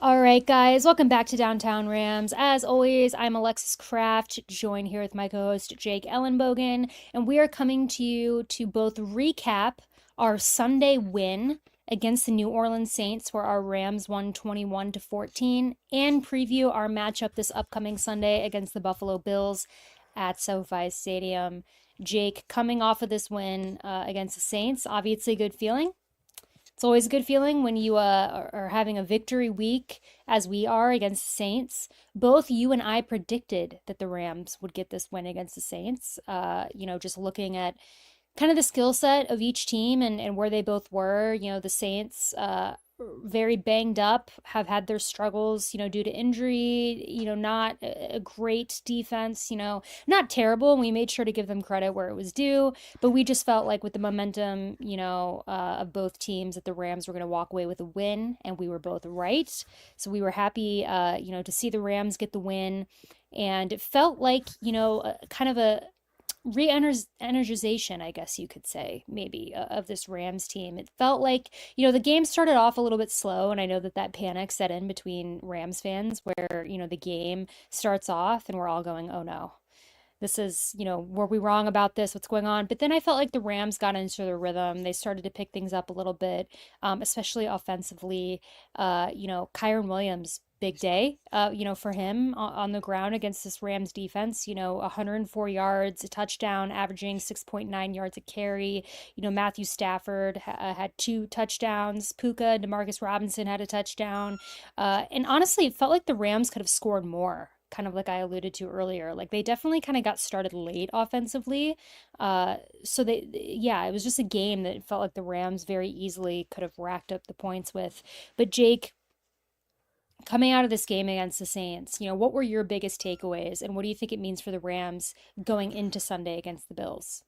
All right, guys, welcome back to Downtown Rams. As always, I'm Alexis Kraft, joined here with my co host Jake Ellenbogen, and we are coming to you to both recap our Sunday win against the New Orleans Saints, where our Rams won 21-14, and preview our matchup this upcoming Sunday against the Buffalo Bills at SoFi Stadium. Jake, coming off of this win against the Saints, obviously a good feeling. It's always a good feeling when you are having a victory week, as we are against the Saints. Both you and I predicted that the Rams would get this win against the Saints. Just looking at kind of the skill set of each team and where they both were. The Saints, very banged up, have had their struggles, due to injury, not a great defense, not terrible. And we made sure to give them credit where it was due. But we just felt like with the momentum, of both teams, that the Rams were going to walk away with a win. And we were both right. So we were happy, to see the Rams get the win. And it felt like, kind of a re-energization, I guess you could say, maybe, of this Rams team. It felt like, the game started off a little bit slow, and I know that panic set in between Rams fans where, the game starts off and we're all going, oh no, this is, were we wrong about this? What's going on? But then I felt like the Rams got into the rhythm. They started to pick things up a little bit, especially offensively. Kyron Williams, big day, for him on the ground against this Rams defense. 104 yards, a touchdown, averaging 6.9 yards a carry. Matthew Stafford had two touchdowns. Puka, Demarcus Robinson had a touchdown. And honestly, it felt like the Rams could have scored more, kind of like I alluded to earlier. Like they definitely kind of got started late offensively. Yeah, it was just a game that felt like the Rams very easily could have racked up the points with. But Jake, coming out of this game against the Saints, what were your biggest takeaways and what do you think it means for the Rams going into Sunday against the Bills?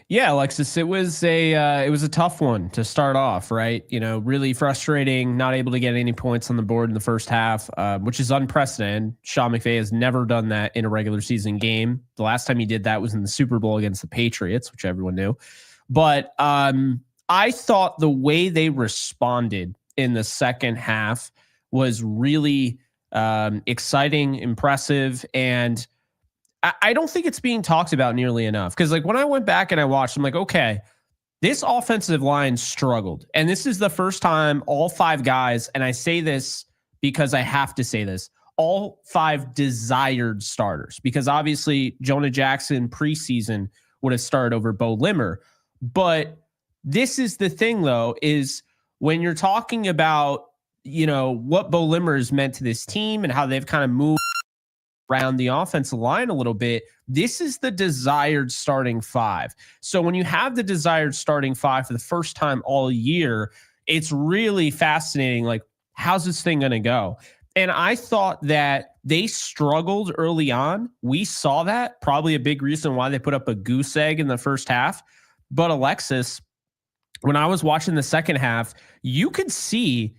Yeah, Alexis, it was a tough one to start off, right? Really frustrating, not able to get any points on the board in the first half, which is unprecedented. Sean McVay has never done that in a regular season game. The last time he did that was in the Super Bowl against the Patriots, which everyone knew. But I thought the way they responded in the second half was really exciting, impressive, and I don't think it's being talked about nearly enough. Because like when I went back and I watched, I'm like, okay, this offensive line struggled. And this is the first time all five guys, and I say this because I have to say this, all five desired starters, because obviously Jonah Jackson preseason would have started over Bo Limmer. But this is the thing, though, is when you're talking about, what Bo Limmer has meant to this team and how they've kind of moved around the offensive line a little bit, this is the desired starting five. So when you have the desired starting five for the first time all year, it's really fascinating. Like, how's this thing going to go? And I thought that they struggled early on. We saw that, probably a big reason why they put up a goose egg in the first half. But Alexis, when I was watching the second half, you could see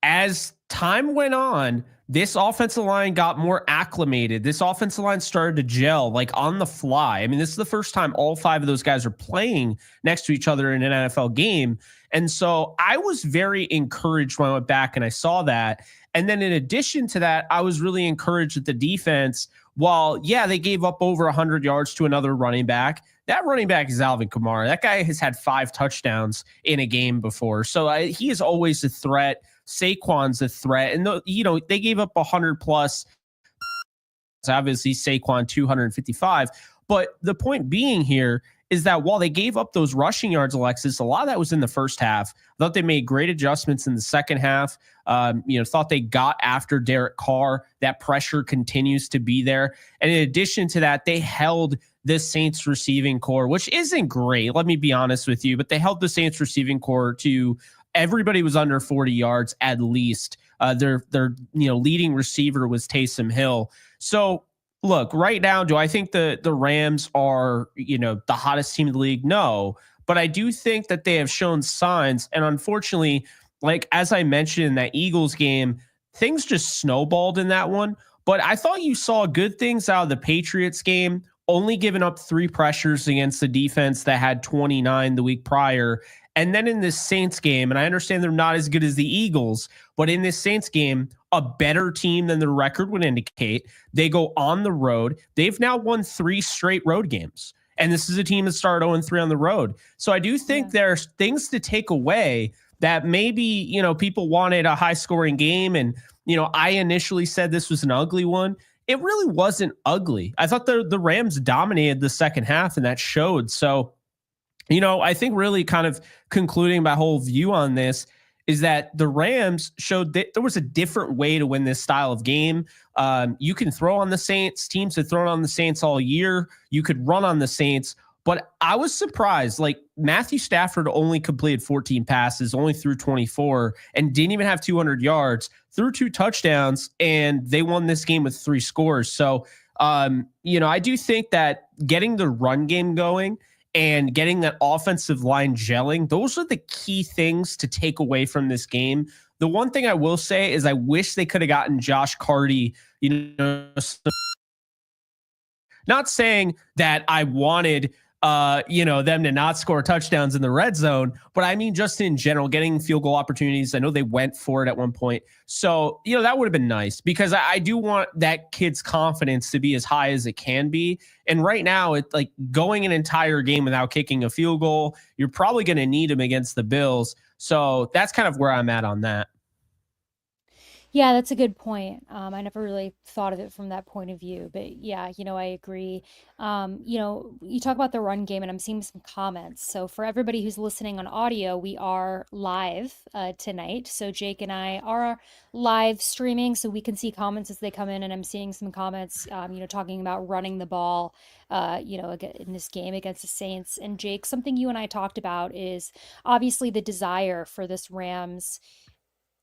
as time went on, this offensive line got more acclimated. This offensive line started to gel like on the fly. I mean, this is the first time all five of those guys are playing next to each other in an NFL game. And so I was very encouraged when I went back and I saw that. And then in addition to that, I was really encouraged that the defense, while, yeah, they gave up over 100 yards to another running back, that running back is Alvin Kamara. That guy has had 5 touchdowns in a game before. So he is always a threat. Saquon's a threat. And, they gave up 100 plus. Obviously, Saquon 255. But the point being here is that while they gave up those rushing yards, Alexis, a lot of that was in the first half. I thought they made great adjustments in the second half. Thought they got after Derek Carr. That pressure continues to be there. And in addition to that, they held the Saints receiving core, which isn't great, let me be honest with you, but they held the Saints receiving core to everybody was under 40 yards at least. Their leading receiver was Taysom Hill. So look, right now, do I think the Rams are, the hottest team in the league? No, but I do think that they have shown signs. And unfortunately, like as I mentioned in that Eagles game, things just snowballed in that one. But I thought you saw good things out of the Patriots game, only giving up 3 pressures against the defense that had 29 the week prior. And then in this Saints game, and I understand they're not as good as the Eagles, but in this Saints game, a better team than the record would indicate. They go on the road. They've now won 3 straight road games. And this is a team that started 0-3 on the road. So I do think there's things to take away that maybe, people wanted a high scoring game. And, I initially said this was an ugly one. It really wasn't ugly. I thought the Rams dominated the second half, and that showed. So, I think really kind of concluding my whole view on this is that the Rams showed that there was a different way to win this style of game. You can throw on the Saints. Teams have thrown on the Saints all year. You could run on the Saints. But I was surprised. Like, Matthew Stafford only completed 14 passes, only threw 24, and didn't even have 200 yards, threw 2 touchdowns, and they won this game with 3 scores. So, I do think that getting the run game going and getting that offensive line gelling, those are the key things to take away from this game. The one thing I will say is I wish they could have gotten Josh Carty, not saying that I wanted them to not score touchdowns in the red zone, but I mean, just in general, getting field goal opportunities. I know they went for it at one point. So, that would have been nice, because I do want that kid's confidence to be as high as it can be. And right now, it's like going an entire game without kicking a field goal. You're probably going to need him against the Bills. So that's kind of where I'm at on that. Yeah, that's a good point. I never really thought of it from that point of view, but yeah, I agree. You talk about the run game, and I'm seeing some comments. So for everybody who's listening on audio, we are live tonight. So Jake and I are live streaming, so we can see comments as they come in, and I'm seeing some comments, talking about running the ball, in this game against the Saints. And Jake, something you and I talked about is obviously the desire for this Rams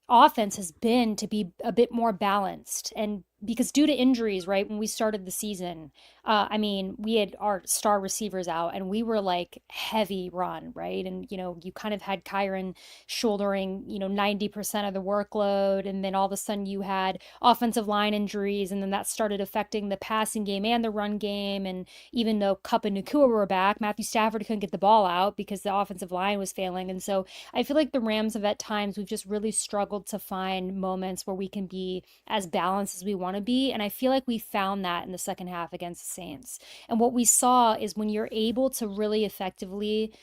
offense has been to be a bit more balanced. And because due to injuries, right, when we started the season, we had our star receivers out, and we were like heavy run, right? And, you kind of had Kyron shouldering, 90% of the workload. And then all of a sudden you had offensive line injuries. And then that started affecting the passing game and the run game. And even though Kupp and Nakua were back, Matthew Stafford couldn't get the ball out because the offensive line was failing. And so I feel like the Rams have at times, we've just really struggled to find moments where we can be as balanced as we want to be. And I feel like we found that in the second half against the Saints. And what we saw is when you're able to really effectively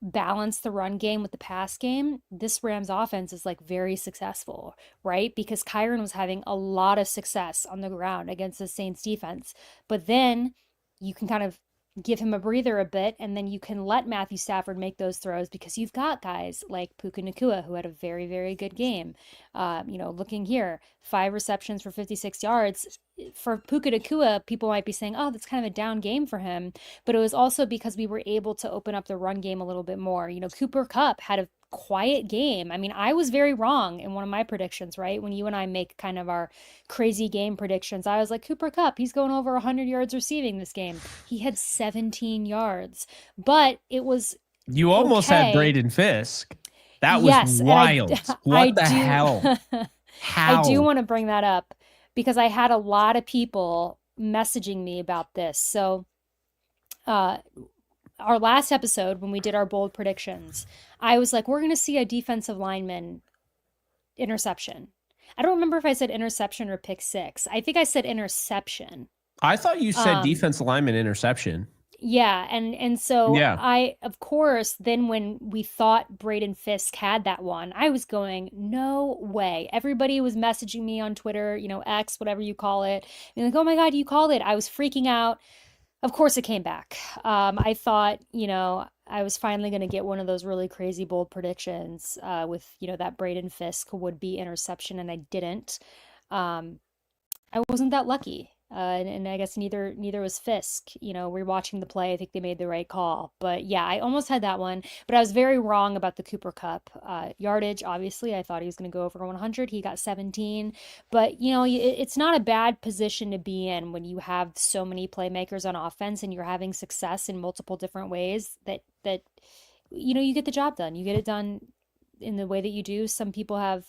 balance the run game with the pass game, this Rams offense is like very successful, right? Because Kyron was having a lot of success on the ground against the Saints defense. But then you can kind of give him a breather a bit, and then you can let Matthew Stafford make those throws because you've got guys like Puka Nakua, who had a very, very good game. Looking here, 5 receptions for 56 yards. For Puka Nakua, people might be saying, oh, that's kind of a down game for him. But it was also because we were able to open up the run game a little bit more. Cooper Kupp had a quiet game. I mean, I was very wrong in one of my predictions, right? When you and I make kind of our crazy game predictions, I was like, Cooper Kupp, he's going over 100 yards receiving this game. He had 17 yards, but it was You almost had Braden Fisk. That was wild. What the hell? How? I do want to bring that up because I had a lot of people messaging me about this. So, our last episode, when we did our bold predictions, I was like, we're going to see a defensive lineman interception. I don't remember if I said interception or pick six. I think I said interception. I thought you said defensive lineman interception. Yeah. And so I, of course, then when we thought Braden Fisk had that one, I was going, no way. Everybody was messaging me on Twitter, X, whatever you call it. Being like, oh my God, you called it. I was freaking out. Of course it came back. I thought, I was finally going to get one of those really crazy bold predictions with, that Braden Fisk would be interception, and I didn't. I wasn't that lucky. And I guess neither was Fisk. Rewatching the play, I think they made the right call. But yeah, I almost had that one, but I was very wrong about the Cooper Kupp yardage. Obviously, I thought he was going to go over 100. He got 17. But it's not a bad position to be in when you have so many playmakers on offense and you're having success in multiple different ways. That you get the job done. You get it done in the way that you do. Some people have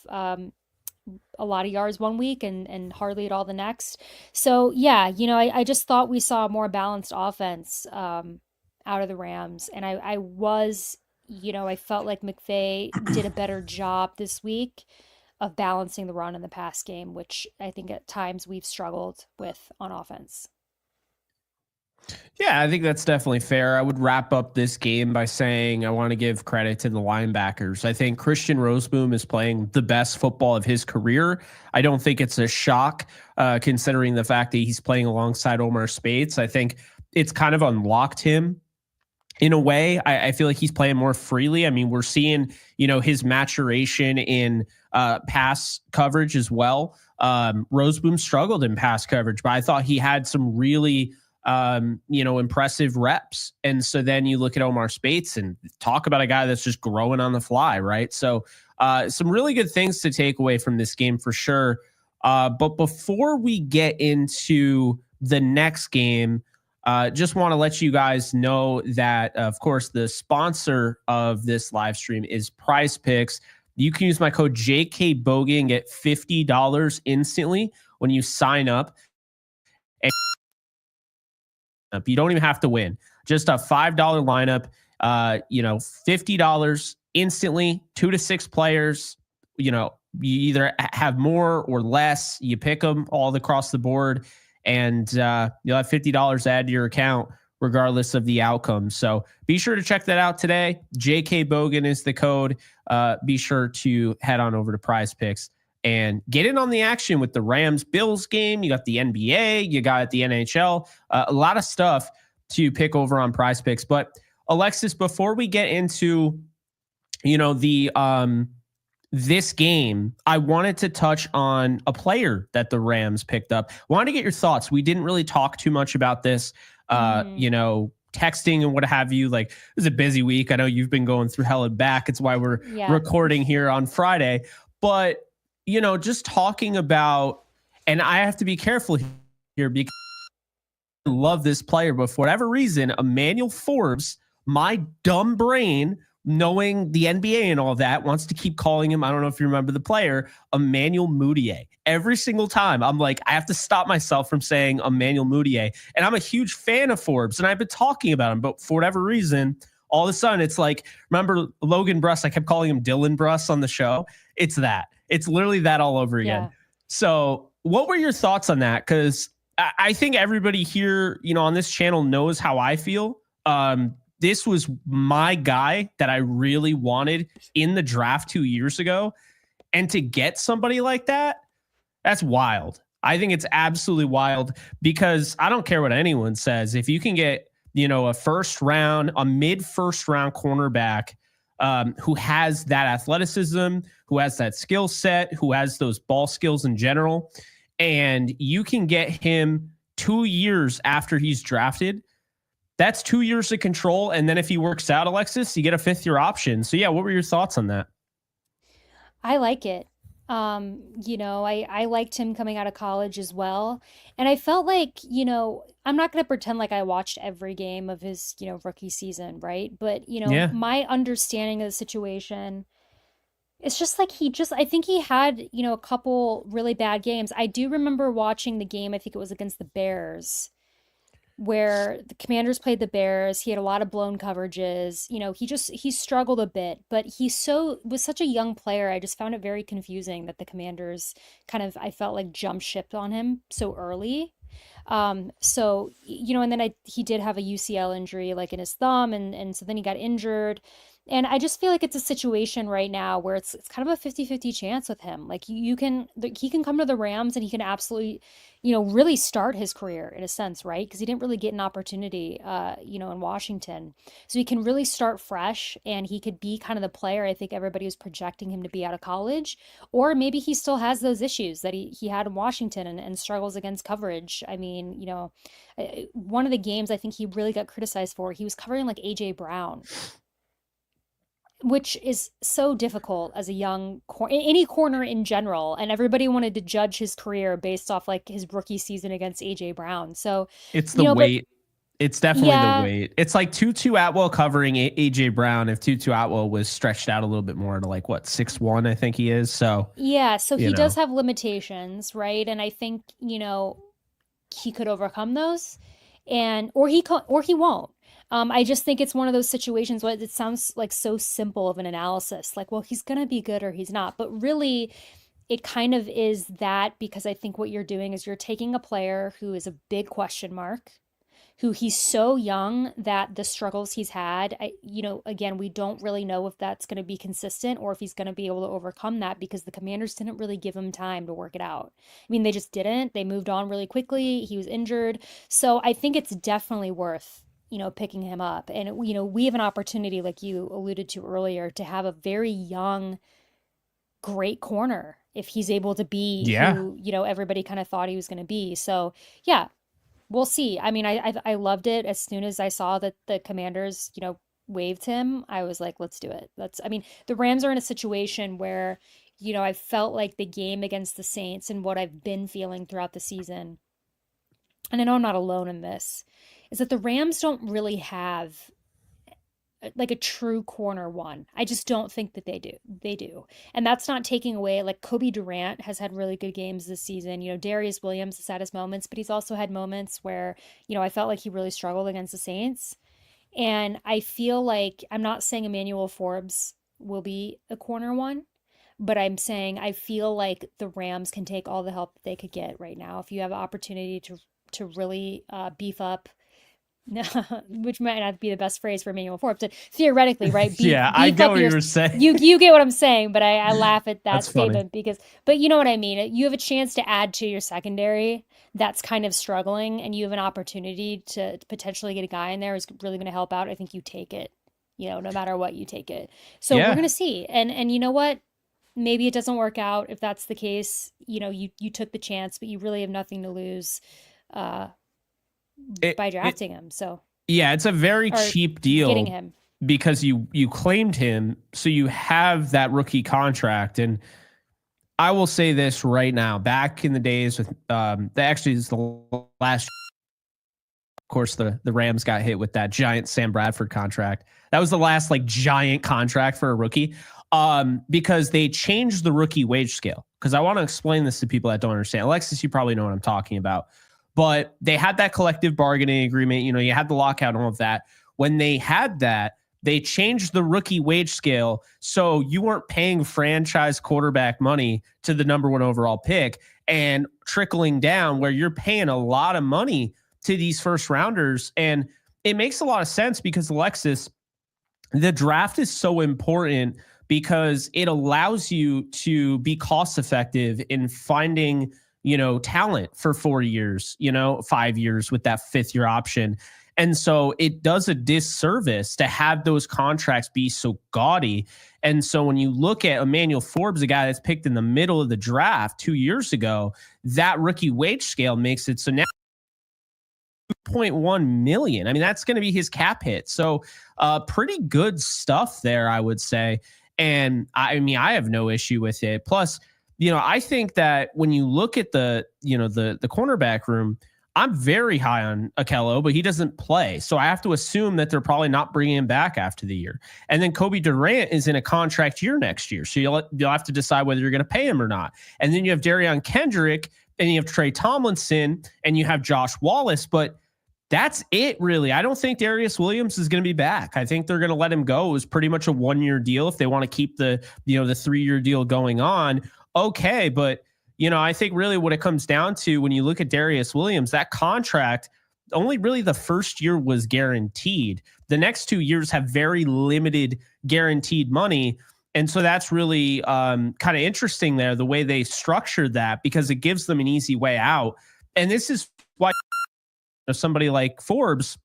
a lot of yards one week and hardly at all the next. So yeah, I just thought we saw a more balanced offense out of the Rams. And I was, I felt like McVay did a better job this week of balancing the run in the pass game, which I think at times we've struggled with on offense. Yeah, I think that's definitely fair. I would wrap up this game by saying I want to give credit to the linebackers. I think Christian Roseboom is playing the best football of his career. I don't think it's a shock considering the fact that he's playing alongside Omar Speights. I think it's kind of unlocked him in a way. I feel like he's playing more freely. I mean, we're seeing, his maturation in pass coverage as well. Roseboom struggled in pass coverage, but I thought he had some really impressive reps. And so then you look at Omar Speights and talk about a guy that's just growing on the fly, right? So some really good things to take away from this game for sure. But before we get into the next game, just want to let you guys know that, of course, the sponsor of this live stream is Prize Picks. You can use my code JKBogan and get $50 instantly when you sign up. And you don't even have to win. Just a $5 lineup, $50 instantly, 2 to 6 players. You either have more or less. You pick them all across the board, and you'll have $50 added to your account regardless of the outcome. So be sure to check that out today. JK Bogan is the code. Be sure to head on over to Prize Picks and get in on the action with the Rams-Bills game. You got the NBA, you got the NHL, a lot of stuff to pick over on Prize Picks. But Alexis, before we get into, this game, I wanted to touch on a player that the Rams picked up. Wanted to get your thoughts. We didn't really talk too much about this, texting and what have you. Like, it was a busy week. I know you've been going through hell and back. It's why we're recording here on Friday. But, just talking about, and I have to be careful here because I love this player, but for whatever reason, Emmanuel Forbes, my dumb brain, knowing the NBA and all that, wants to keep calling him, I don't know if you remember the player, Emmanuel Mudiay. Every single time, I'm like, I have to stop myself from saying Emmanuel Mudiay. And I'm a huge fan of Forbes, and I've been talking about him, but for whatever reason, all of a sudden, it's like, remember Logan Bruss? I kept calling him Dylan Bruss on the show. It's that. It's literally that all over again. Yeah. So what were your thoughts on that? Because I think everybody here, on this channel knows how I feel. This was my guy that I really wanted in the draft 2 years ago. And to get somebody like that, that's wild. I think it's absolutely wild because I don't care what anyone says. If you can get, a first round, a mid first round cornerback who has that athleticism, who has that skill set, who has those ball skills in general, and you can get him 2 years after he's drafted, that's 2 years of control. And then if he works out, Alexis, you get a 5th-year option. So yeah, what were your thoughts on that? I like it. I liked him coming out of college as well. And I felt like, I'm not going to pretend like I watched every game of his, rookie season, right? But, Yeah. my understanding of the situation, it's just like I think he had, a couple really bad games. I do remember watching the game, I think it was against the Bears, where the Commanders played the Bears. He had a lot of blown coverages. He struggled a bit, but was such a young player. I just found it very confusing that the Commanders I felt like jump shipped on him so early. And then he did have a UCL injury like in his thumb, and so then he got injured. And I just feel like it's a situation right now where it's kind of a 50-50 chance with him. Like he can come to the Rams and he can absolutely, really start his career in a sense, right? Because he didn't really get an opportunity, in Washington. So he can really start fresh and he could be kind of the player I think everybody was projecting him to be out of college. Or maybe he still has those issues that he had in Washington and struggles against coverage. I mean, one of the games I think he really got criticized for, he was covering like A.J. Brown, which is so difficult as a any corner in general. And everybody wanted to judge his career based off like his rookie season against AJ Brown. So it's the weight. It's definitely the weight. It's like Tutu Atwell covering AJ Brown. If Tutu Atwell was stretched out a little bit more to like 6'1", I think he is. So yeah, so he does have limitations, right? And I think, he could overcome those or he won't. I just think it's one of those situations where it sounds like so simple of an analysis, like, well, he's going to be good or he's not. But really, it kind of is that, because I think what you're doing is you're taking a player who is a big question mark, who he's so young that the struggles he's had, again, we don't really know if that's going to be consistent or if he's going to be able to overcome that, because the Commanders didn't really give him time to work it out. I mean, they just didn't. They moved on really quickly. He was injured. So I think it's definitely worth, picking him up. And, we have an opportunity, like you alluded to earlier, to have a very young, great corner if he's able to be Yeah. who, everybody kind of thought he was going to be. So, yeah, we'll see. I mean, I loved it as soon as I saw that the Commanders, waived him. I was like, let's do it. I mean, the Rams are in a situation where, I felt like the game against the Saints and what I've been feeling throughout the season, and I know I'm not alone in this, is that the Rams don't really have like a true corner one. I just don't think that they do. They do. And that's not taking away, like, Kobe Durant has had really good games this season. Darius Williams has had his moments, but he's also had moments where, I felt like he really struggled against the Saints. And I feel like, I'm not saying Emmanuel Forbes will be a corner one, but I'm saying I feel like the Rams can take all the help that they could get right now. If you have an opportunity to really beef up, which might not be the best phrase for Emmanuel Forbes, but theoretically, right? Yeah, I Beef get up what your, you were saying. you get what I'm saying, but I laugh at that That's funny. statement but you know what I mean? You have a chance to add to your secondary that's kind of struggling, and you have an opportunity to potentially get a guy in there who's really going to help out. I think you take it, no matter what, you take it. So we're going Yeah. to see. And you know what? Maybe it doesn't work out. If that's the case, you took the chance, but you really have nothing to lose uh, by It drafting him. So, yeah, it's a very or cheap getting deal him. because you claimed him, so you have that rookie contract. And I will say this right now: back in the days with actually is the last. Of course, the Rams got hit with that giant Sam Bradford contract. That was the last like giant contract for a rookie, because they changed the rookie wage scale. Because I want to explain this to people that don't understand. Alexis, you probably know what I'm talking about. But they had that collective bargaining agreement. You had the lockout and all of that. When they had that, they changed the rookie wage scale so you weren't paying franchise quarterback money to the number one overall pick and trickling down where you're paying a lot of money to these first rounders. And it makes a lot of sense because, Alexis, the draft is so important because it allows you to be cost effective in finding, talent for 4 years, 5 years with that fifth year option. And so it does a disservice to have those contracts be so gaudy. And so when you look at Emmanuel Forbes, a guy that's picked in the middle of the draft 2 years ago, that rookie wage scale makes it so now 2.1 million. I mean, that's going to be his cap hit. So pretty good stuff there, I would say. And I mean, I have no issue with it. Plus, I think that when you look at the cornerback room, I'm very high on Akello, but he doesn't play. So I have to assume that they're probably not bringing him back after the year. And then Kobe Durant is in a contract year next year. So you'll have to decide whether you're going to pay him or not. And then you have Darion Kendrick, and you have Trey Tomlinson, and you have Josh Wallace. But that's it, really. I don't think Darius Williams is going to be back. I think they're going to let him go. It was pretty much a 1-year deal. If they want to keep the 3-year deal going on, okay. But I think really what it comes down to when you look at Darius Williams, that contract, only really the first year was guaranteed. The next 2 years have very limited guaranteed money. And so that's really kind of interesting there, the way they structured that, because it gives them an easy way out. And this is why somebody like Forbes,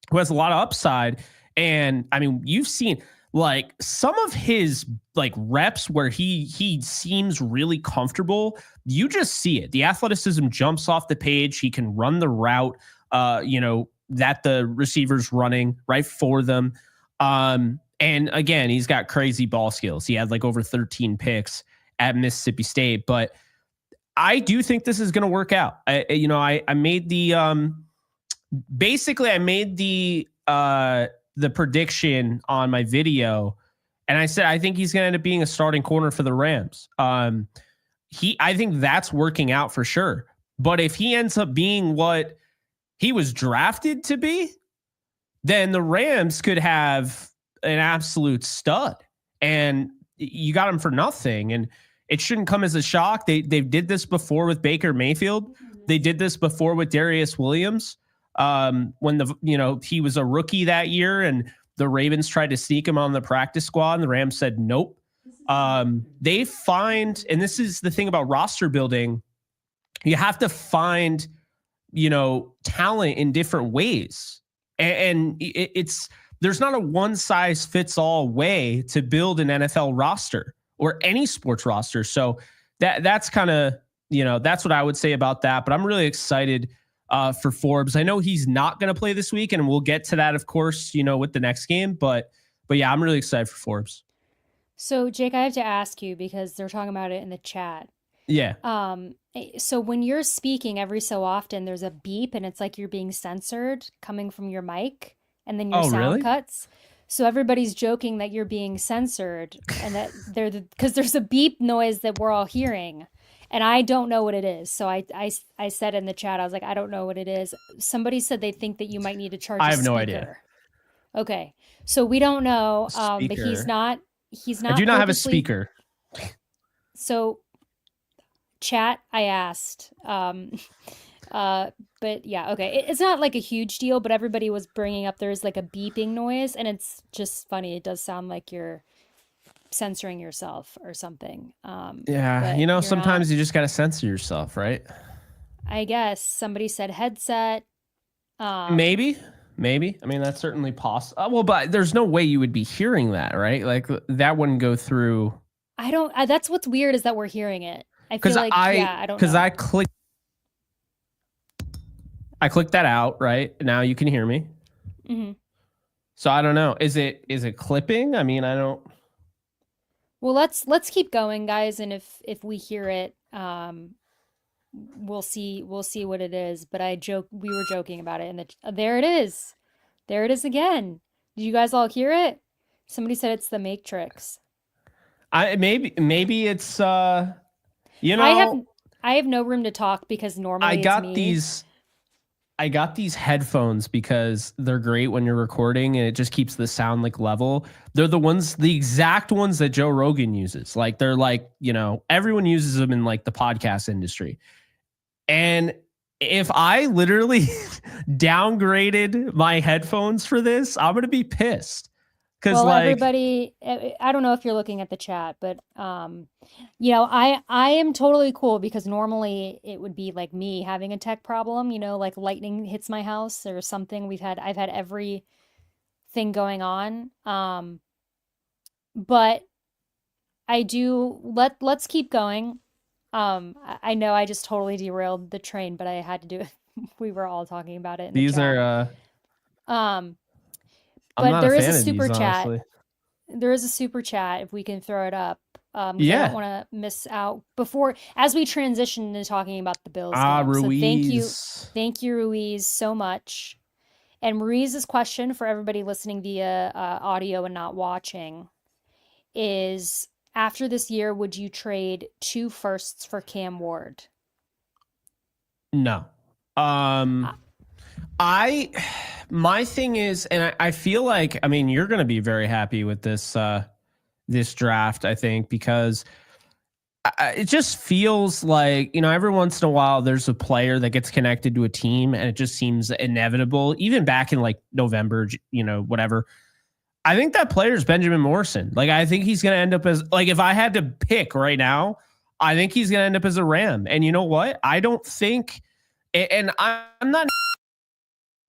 who has a lot of upside. And I mean, you've seen like some of his like reps where he seems really comfortable. You just see it. The athleticism jumps off the page. He can run the route, that the receiver's running right for them. And again, he's got crazy ball skills. He had like over 13 picks at Mississippi State, but I do think this is going to work out. I made the, basically I made the prediction on my video, and I said I think he's going to end up being a starting corner for the Rams. I think that's working out for sure. But if he ends up being what he was drafted to be, then the Rams could have an absolute stud, and you got him for nothing. And it shouldn't come as a shock. They did this before with Baker Mayfield. They did this before with Darius Williams. When he was a rookie that year, and the Ravens tried to sneak him on the practice squad, and the Rams said nope. They find, and this is the thing about roster building, you have to find, talent in different ways. And it's there's not a one size fits all way to build an NFL roster or any sports roster. So that's kind of, that's what I would say about that. But I'm really excited for Forbes. I know he's not going to play this week, and we'll get to that, of course, with the next game. But yeah, I'm really excited for Forbes. So Jake, I have to ask you because they're talking about it in the chat. Yeah. So when you're speaking every so often, there's a beep and it's like you're being censored coming from your mic, and then your sound really? cuts. So everybody's joking that you're being censored and that because there's a beep noise that we're all hearing, and I don't know what it is. So I said in the chat, I was like, I don't know what it is. Somebody said they think that you might need to charge. I have no idea. Okay, so we don't know. But he's not. I do not have a speaker. So, chat, I asked. But yeah, okay. It's not like a huge deal, but everybody was bringing up there's like a beeping noise, and it's just funny. It does sound like you're censoring yourself or something. Yeah, sometimes you just got to censor yourself, right? I guess somebody said headset. Maybe. I mean, that's certainly possible. Well, but there's no way you would be hearing that, right? Like that wouldn't go through. That's what's weird is that we're hearing it. I feel like, I don't know. Because I clicked that out, right? Now you can hear me. Mm-hmm. So I don't know. Is it clipping? I mean, I don't. Well, let's keep going, guys, and if we hear it, we'll see what it is. But we were joking about it, and there it is again. Did you guys all hear it? Somebody said it's the Matrix. Maybe it's I have no room to talk because normally I got these headphones because they're great when you're recording, and it just keeps the sound like level. They're the exact ones that Joe Rogan uses. Like they're like, everyone uses them in like the podcast industry. And if I literally downgraded my headphones for this, I'm going to be pissed. Well, everybody, I don't know if you're looking at the chat, but I am totally cool because normally it would be like me having a tech problem, like lightning hits my house or something. I've had everything going on. But I do let's keep going. I know I just totally derailed the train, but I had to do it. We were all talking about it in the chat. But there is a super chat. Honestly. There is a super chat if we can throw it up. I don't want to miss out as we transition to talking about the Bills game. Ruiz. So thank you, Ruiz, so much. And Ruiz's question for everybody listening via audio and not watching is: after this year, would you trade 2 firsts for Cam Ward? No. My thing is, and I feel like, I mean, you're going to be very happy with this draft, I think, because it just feels like, every once in a while there's a player that gets connected to a team and it just seems inevitable. Even back in like November, whatever. I think that player is Benjamin Morrison. Like, I think he's going to end up as, like, if I had to pick right now, I think he's going to end up as a Ram. And you know what? I don't think, and I'm not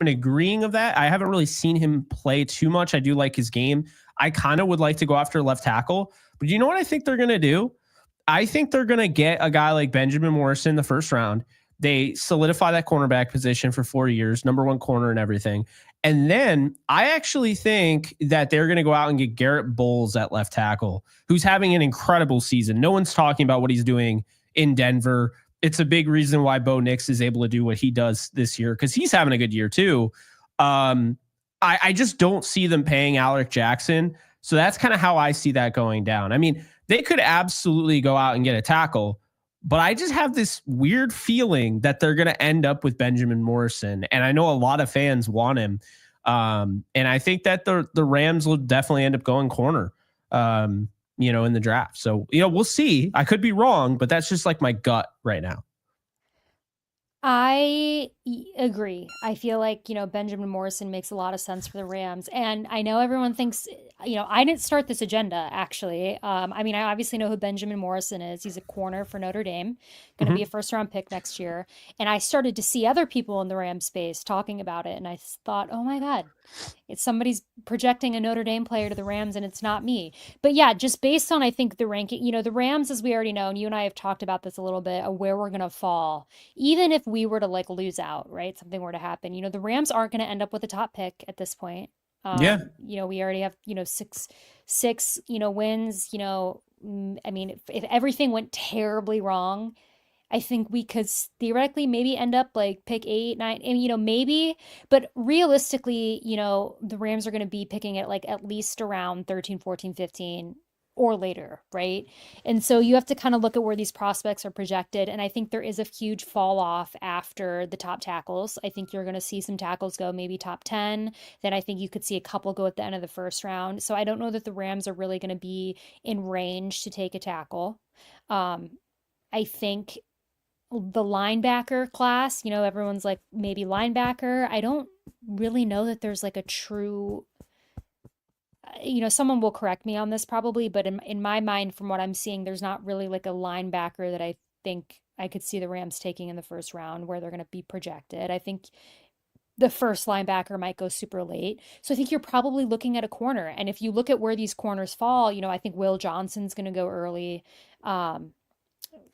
agreeing of that. I haven't really seen him play too much. I do like his game. I kind of would like to go after left tackle, but you know what I think they're going to do? I think they're going to get a guy like Benjamin Morrison in the first round. They solidify that cornerback position for 4 years, number 1 corner and everything. And then I actually think that they're going to go out and get Garrett Bowles at left tackle, who's having an incredible season. No one's talking about what he's doing in Denver. It's a big reason why Bo Nix is able to do what he does this year, because he's having a good year too. I just don't see them paying Alec Jackson. So that's kind of how I see that going down. I mean, they could absolutely go out and get a tackle, but I just have this weird feeling that they're going to end up with Benjamin Morrison. And I know a lot of fans want him. And I think that the Rams will definitely end up going corner, in the draft. So, we'll see. I could be wrong, but that's just like my gut right now. Agree. I feel like, Benjamin Morrison makes a lot of sense for the Rams. And I know everyone thinks, I didn't start this agenda, actually. I mean, I obviously know who Benjamin Morrison is. He's a corner for Notre Dame, going to be a first round pick next year. And I started to see other people in the Rams space talking about it. And I thought, oh my God, it's somebody's projecting a Notre Dame player to the Rams and it's not me. But yeah, just based on, I think, the ranking, the Rams, as we already know, and you and I have talked about this a little bit, of where we're going to fall, even if we were to like lose out, right? Something were to happen, the Rams aren't going to end up with a top pick at this point. Yeah. We already have, six, wins, I mean, if everything went terribly wrong, I think we could theoretically maybe end up like pick 8, 9, and maybe, but realistically, the Rams are going to be picking it like at least around 13, 14, 15 or later, right? And so you have to kind of look at where these prospects are projected. And I think there is a huge fall off after the top tackles. I think you're going to see some tackles go maybe top 10. Then I think you could see a couple go at the end of the first round. So I don't know that the Rams are really going to be in range to take a tackle. I think the linebacker class, everyone's like maybe linebacker. I don't really know that there's like a true, someone will correct me on this probably, but in my mind, from what I'm seeing, there's not really like a linebacker that I think I could see the Rams taking in the first round where they're going to be projected. I think the first linebacker might go super late. So I think you're probably looking at a corner. And if you look at where these corners fall, I think Will Johnson's going to go early.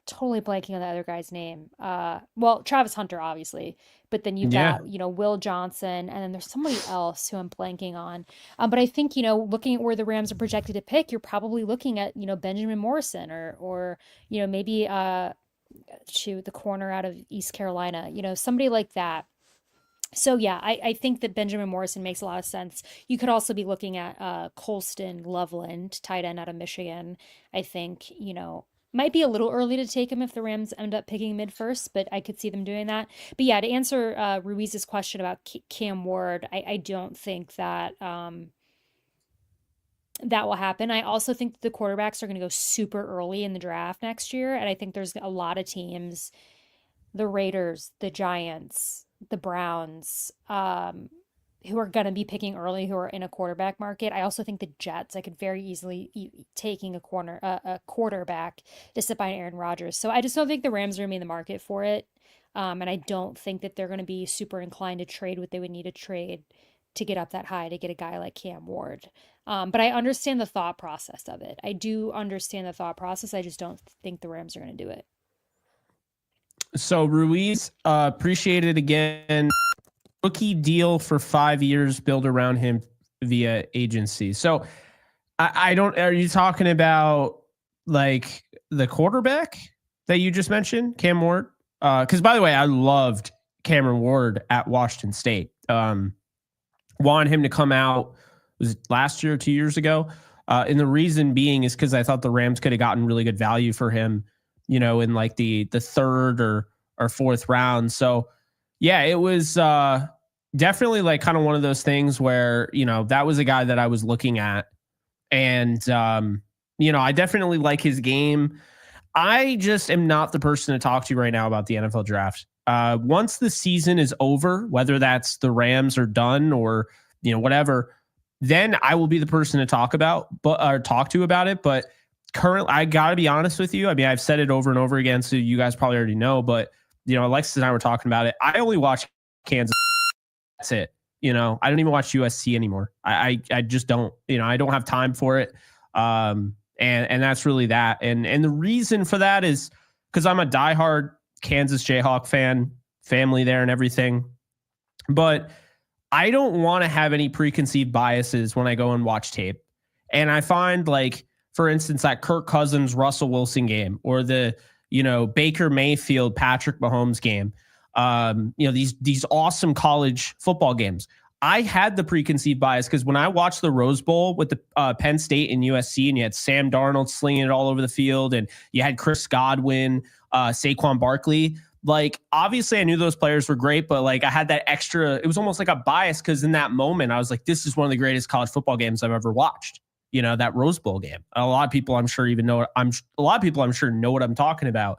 Totally blanking on the other guy's name. Well, Travis Hunter, obviously, but then you've got, Will Johnson, and then there's somebody else who I'm blanking on. But I think, looking at where the Rams are projected to pick, you're probably looking at, Benjamin Morrison or maybe the corner out of East Carolina, somebody like that. So yeah, I think that Benjamin Morrison makes a lot of sense. You could also be looking at Colston Loveland, tight end out of Michigan. I think, might be a little early to take him if the Rams end up picking mid first, but I could see them doing that. But yeah, to answer Ruiz's question about Cam Ward, I don't think that that will happen. I also think that the quarterbacks are going to go super early in the draft next year, and I think there's a lot of teams, the Raiders, the Giants, the Browns, who are going to be picking early, who are in a quarterback market. I also think the Jets, I could very easily taking a quarterback to sit by Aaron Rodgers. So I just don't think the Rams are going to be in the market for it. And I don't think that they're going to be super inclined to trade what they would need to trade to get up that high to get a guy like Cam Ward. But I understand the thought process of it. I do understand the thought process. I just don't think the Rams are going to do it. So Ruiz, appreciate it again. Rookie deal for 5 years, build around him via agency. So I don't, are you talking about like the quarterback that you just mentioned, Cam Ward? Because by the way, I loved Cameron Ward at Washington State. Wanted him to come out, was it last year or 2 years ago? And the reason being is because I thought the Rams could have gotten really good value for him, in like the third or fourth round. So yeah, it was definitely like kind of one of those things where, that was a guy that I was looking at. And, I definitely like his game. I just am not the person to talk to right now about the NFL draft. Once the season is over, whether that's the Rams are done or, whatever, then I will be the person to talk to about it. But currently, I got to be honest with you. I mean, I've said it over and over again, so you guys probably already know, but Alexis and I were talking about it. I only watch Kansas. That's it. I don't even watch USC anymore. I just don't, I don't have time for it. And that's really that. And the reason for that is because I'm a diehard Kansas Jayhawk fan, family there and everything. But I don't want to have any preconceived biases when I go and watch tape. And I find, like, for instance, that Kirk Cousins, Russell Wilson game, or the, Baker Mayfield, Patrick Mahomes game, these awesome college football games. I had the preconceived bias because when I watched the Rose Bowl with the Penn State and USC, and you had Sam Darnold slinging it all over the field, and you had Chris Godwin, Saquon Barkley, like, obviously I knew those players were great, but like I had that extra, it was almost like a bias because in that moment I was like, this is one of the greatest college football games I've ever watched. That Rose Bowl game. A lot of people I'm sure even know a lot of people I'm sure know what I'm talking about.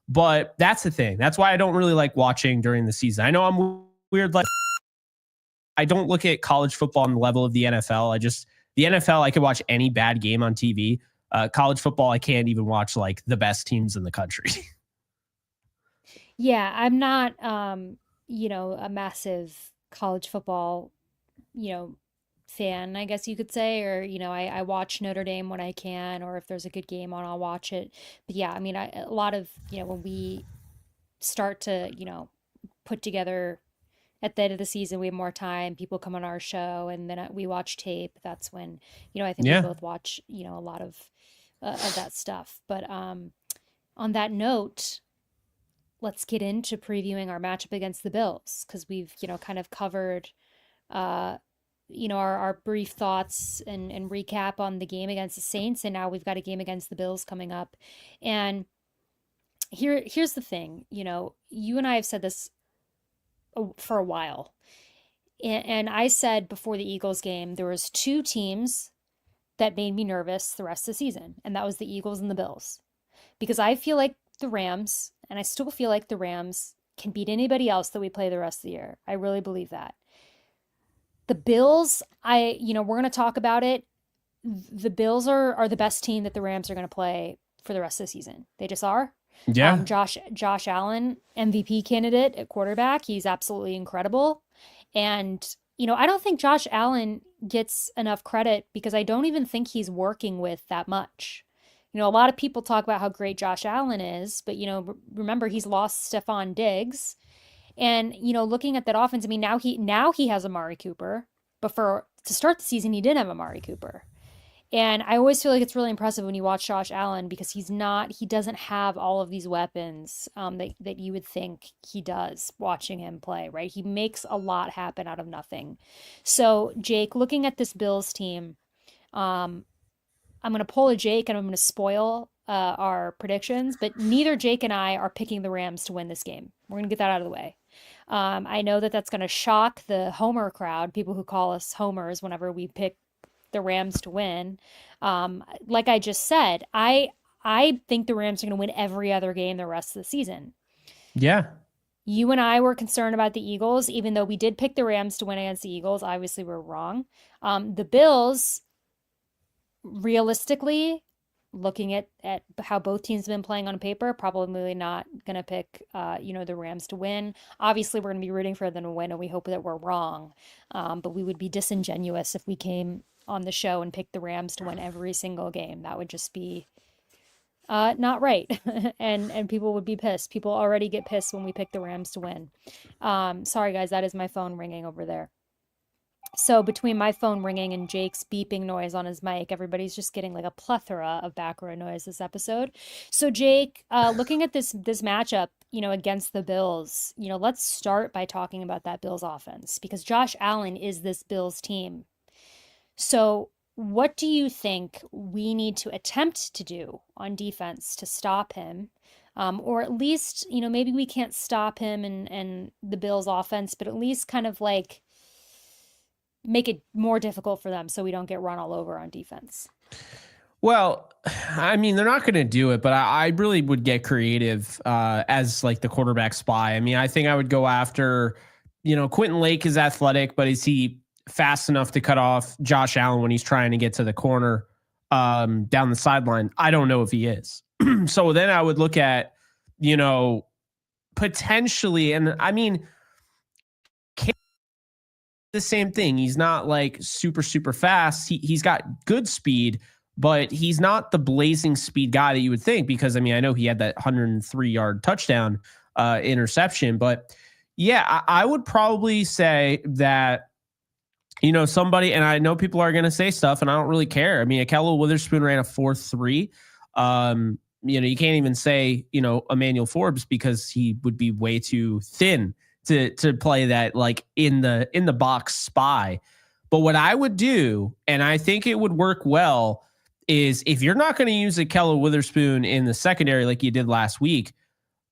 But that's the thing. That's why I don't really like watching during the season. I know I'm weird, like I don't look at college football on the level of the NFL. The NFL, I could watch any bad game on TV. College football, I can't even watch like the best teams in the country. Yeah, I'm not, a massive college football, you know, fan, I guess you could say, or, I watch Notre Dame when I can, or if there's a good game on, I'll watch it. But yeah, I mean, a lot of, when we start to, put together at the end of the season, we have more time, people come on our show, and then we watch tape. That's when, I think we Yeah. both watch, a lot of that stuff. But on that note, let's get into previewing our matchup against the Bills because we've, kind of covered, uh, our brief thoughts and recap on the game against the Saints, and now we've got a game against the Bills coming up. And here's the thing, you and I have said this for a while, and I said before the Eagles game there was two teams that made me nervous the rest of the season, and that was the Eagles and the Bills, because I feel like the Rams, and I still feel like the Rams can beat anybody else that we play the rest of the year. I really believe that. The Bills, we're going to talk about it. The Bills are the best team that the Rams are going to play for the rest of the season. They just are. Yeah. Josh Allen, MVP candidate at quarterback. He's absolutely incredible. And, I don't think Josh Allen gets enough credit because I don't even think he's working with that much. A lot of people talk about how great Josh Allen is, but, remember he's lost Stephon Diggs. And, looking at that offense, I mean, now he has Amari Cooper, but to start the season, he didn't have Amari Cooper. And I always feel like it's really impressive when you watch Josh Allen because he doesn't have all of these weapons that you would think he does watching him play, right? He makes a lot happen out of nothing. So, Jake, looking at this Bills team, I'm going to pull a Jake and I'm going to spoil our predictions, but neither Jake and I are picking the Rams to win this game. We're going to get that out of the way. I know that that's going to shock the Homer crowd, people who call us homers whenever we pick the Rams to win. Like I just said, I think the Rams are going to win every other game the rest of the season. Yeah. You and I were concerned about the Eagles, even though we did pick the Rams to win against the Eagles. Obviously, we're wrong. The Bills, realistically, looking at how both teams have been playing on paper, probably not going to pick, the Rams to win. Obviously, we're going to be rooting for them to win, and we hope that we're wrong. But we would be disingenuous if we came on the show and picked the Rams to win every single game. That would just be not right. and people would be pissed. People already get pissed when we pick the Rams to win. Sorry, guys, that is my phone ringing over there. So between my phone ringing and Jake's beeping noise on his mic, everybody's just getting like a plethora of background noise this episode. So Jake, looking at this matchup, against the Bills, let's start by talking about that Bills offense because Josh Allen is this Bills team. So what do you think we need to attempt to do on defense to stop him? Or at least, maybe we can't stop him and the Bills offense, but at least kind of like make it more difficult for them so we don't get run all over on defense. Well, I mean, they're not going to do it, but I really would get creative as like the quarterback spy. I mean, I think I would go after, Quentin Lake is athletic, but is he fast enough to cut off Josh Allen when he's trying to get to the corner down the sideline? I don't know if he is. So then I would look at, potentially, and I mean, the same thing. He's not like super fast. He's got good speed, but he's not the blazing speed guy that you would think because, I mean, I know he had that 103-yard touchdown interception, but yeah, I would probably say that, somebody, and I know people are going to say stuff and I don't really care. I mean, Akello Witherspoon ran a 4.3. You can't even say, Emmanuel Forbes because he would be way too thin to play that like in the box spy. But what I would do, and I think it would work well, is if you're not going to use Akello Witherspoon in the secondary like you did last week,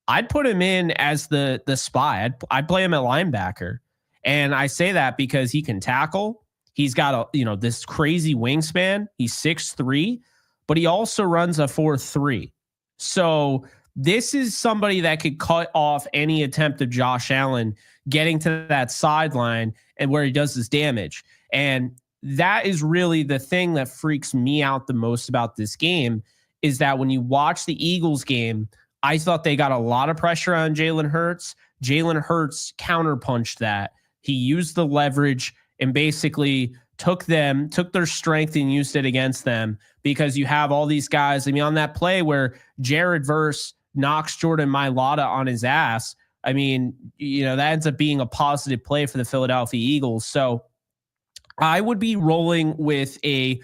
I'd put him in as the spy. I'd play him at linebacker. And I say that because he can tackle. He's got this crazy wingspan. He's 6'3", but he also runs a 4.3. So this is somebody that could cut off any attempt of Josh Allen getting to that sideline and where he does his damage. And that is really the thing that freaks me out the most about this game, is that when you watch the Eagles game, I thought they got a lot of pressure on Jalen Hurts. Jalen Hurts counterpunched that. He used the leverage and basically took their strength and used it against them, because you have all these guys. I mean, on that play where Jared Verse knocks Jordan Mailata on his ass, I mean, that ends up being a positive play for the Philadelphia Eagles. So I would be rolling with a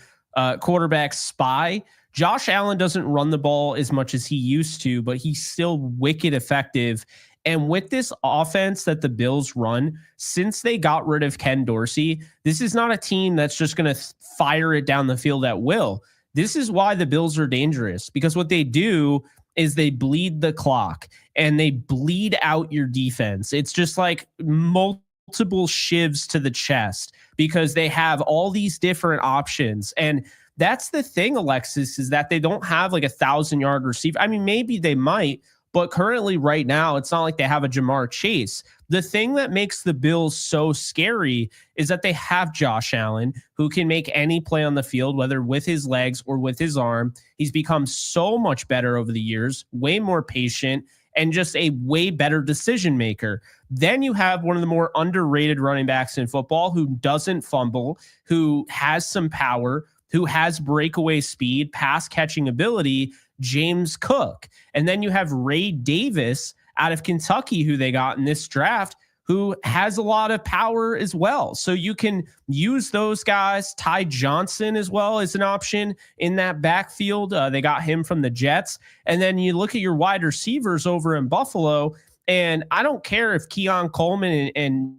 quarterback spy. Josh Allen doesn't run the ball as much as he used to, but he's still wicked effective. And with this offense that the Bills run, since they got rid of Ken Dorsey, this is not a team that's just going to fire it down the field at will. This is why the Bills are dangerous, because what they do is they bleed the clock and they bleed out your defense. It's just like multiple shivs to the chest, because they have all these different options. And that's the thing, Alexis, is that they don't have like 1,000-yard receiver. I mean, maybe they might, but currently right now, it's not like they have a Jamar Chase. The thing that makes the Bills so scary is that they have Josh Allen, who can make any play on the field, whether with his legs or with his arm. He's become so much better over the years, way more patient, and just a way better decision maker. Then you have one of the more underrated running backs in football, who doesn't fumble, who has some power, who has breakaway speed, pass catching ability, James Cook. And then you have Ray Davis out of Kentucky, who they got in this draft, who has a lot of power as well. So you can use those guys. Ty Johnson as well is an option in that backfield. They got him from the Jets. And then you look at your wide receivers over in Buffalo, and I don't care if Keon Coleman and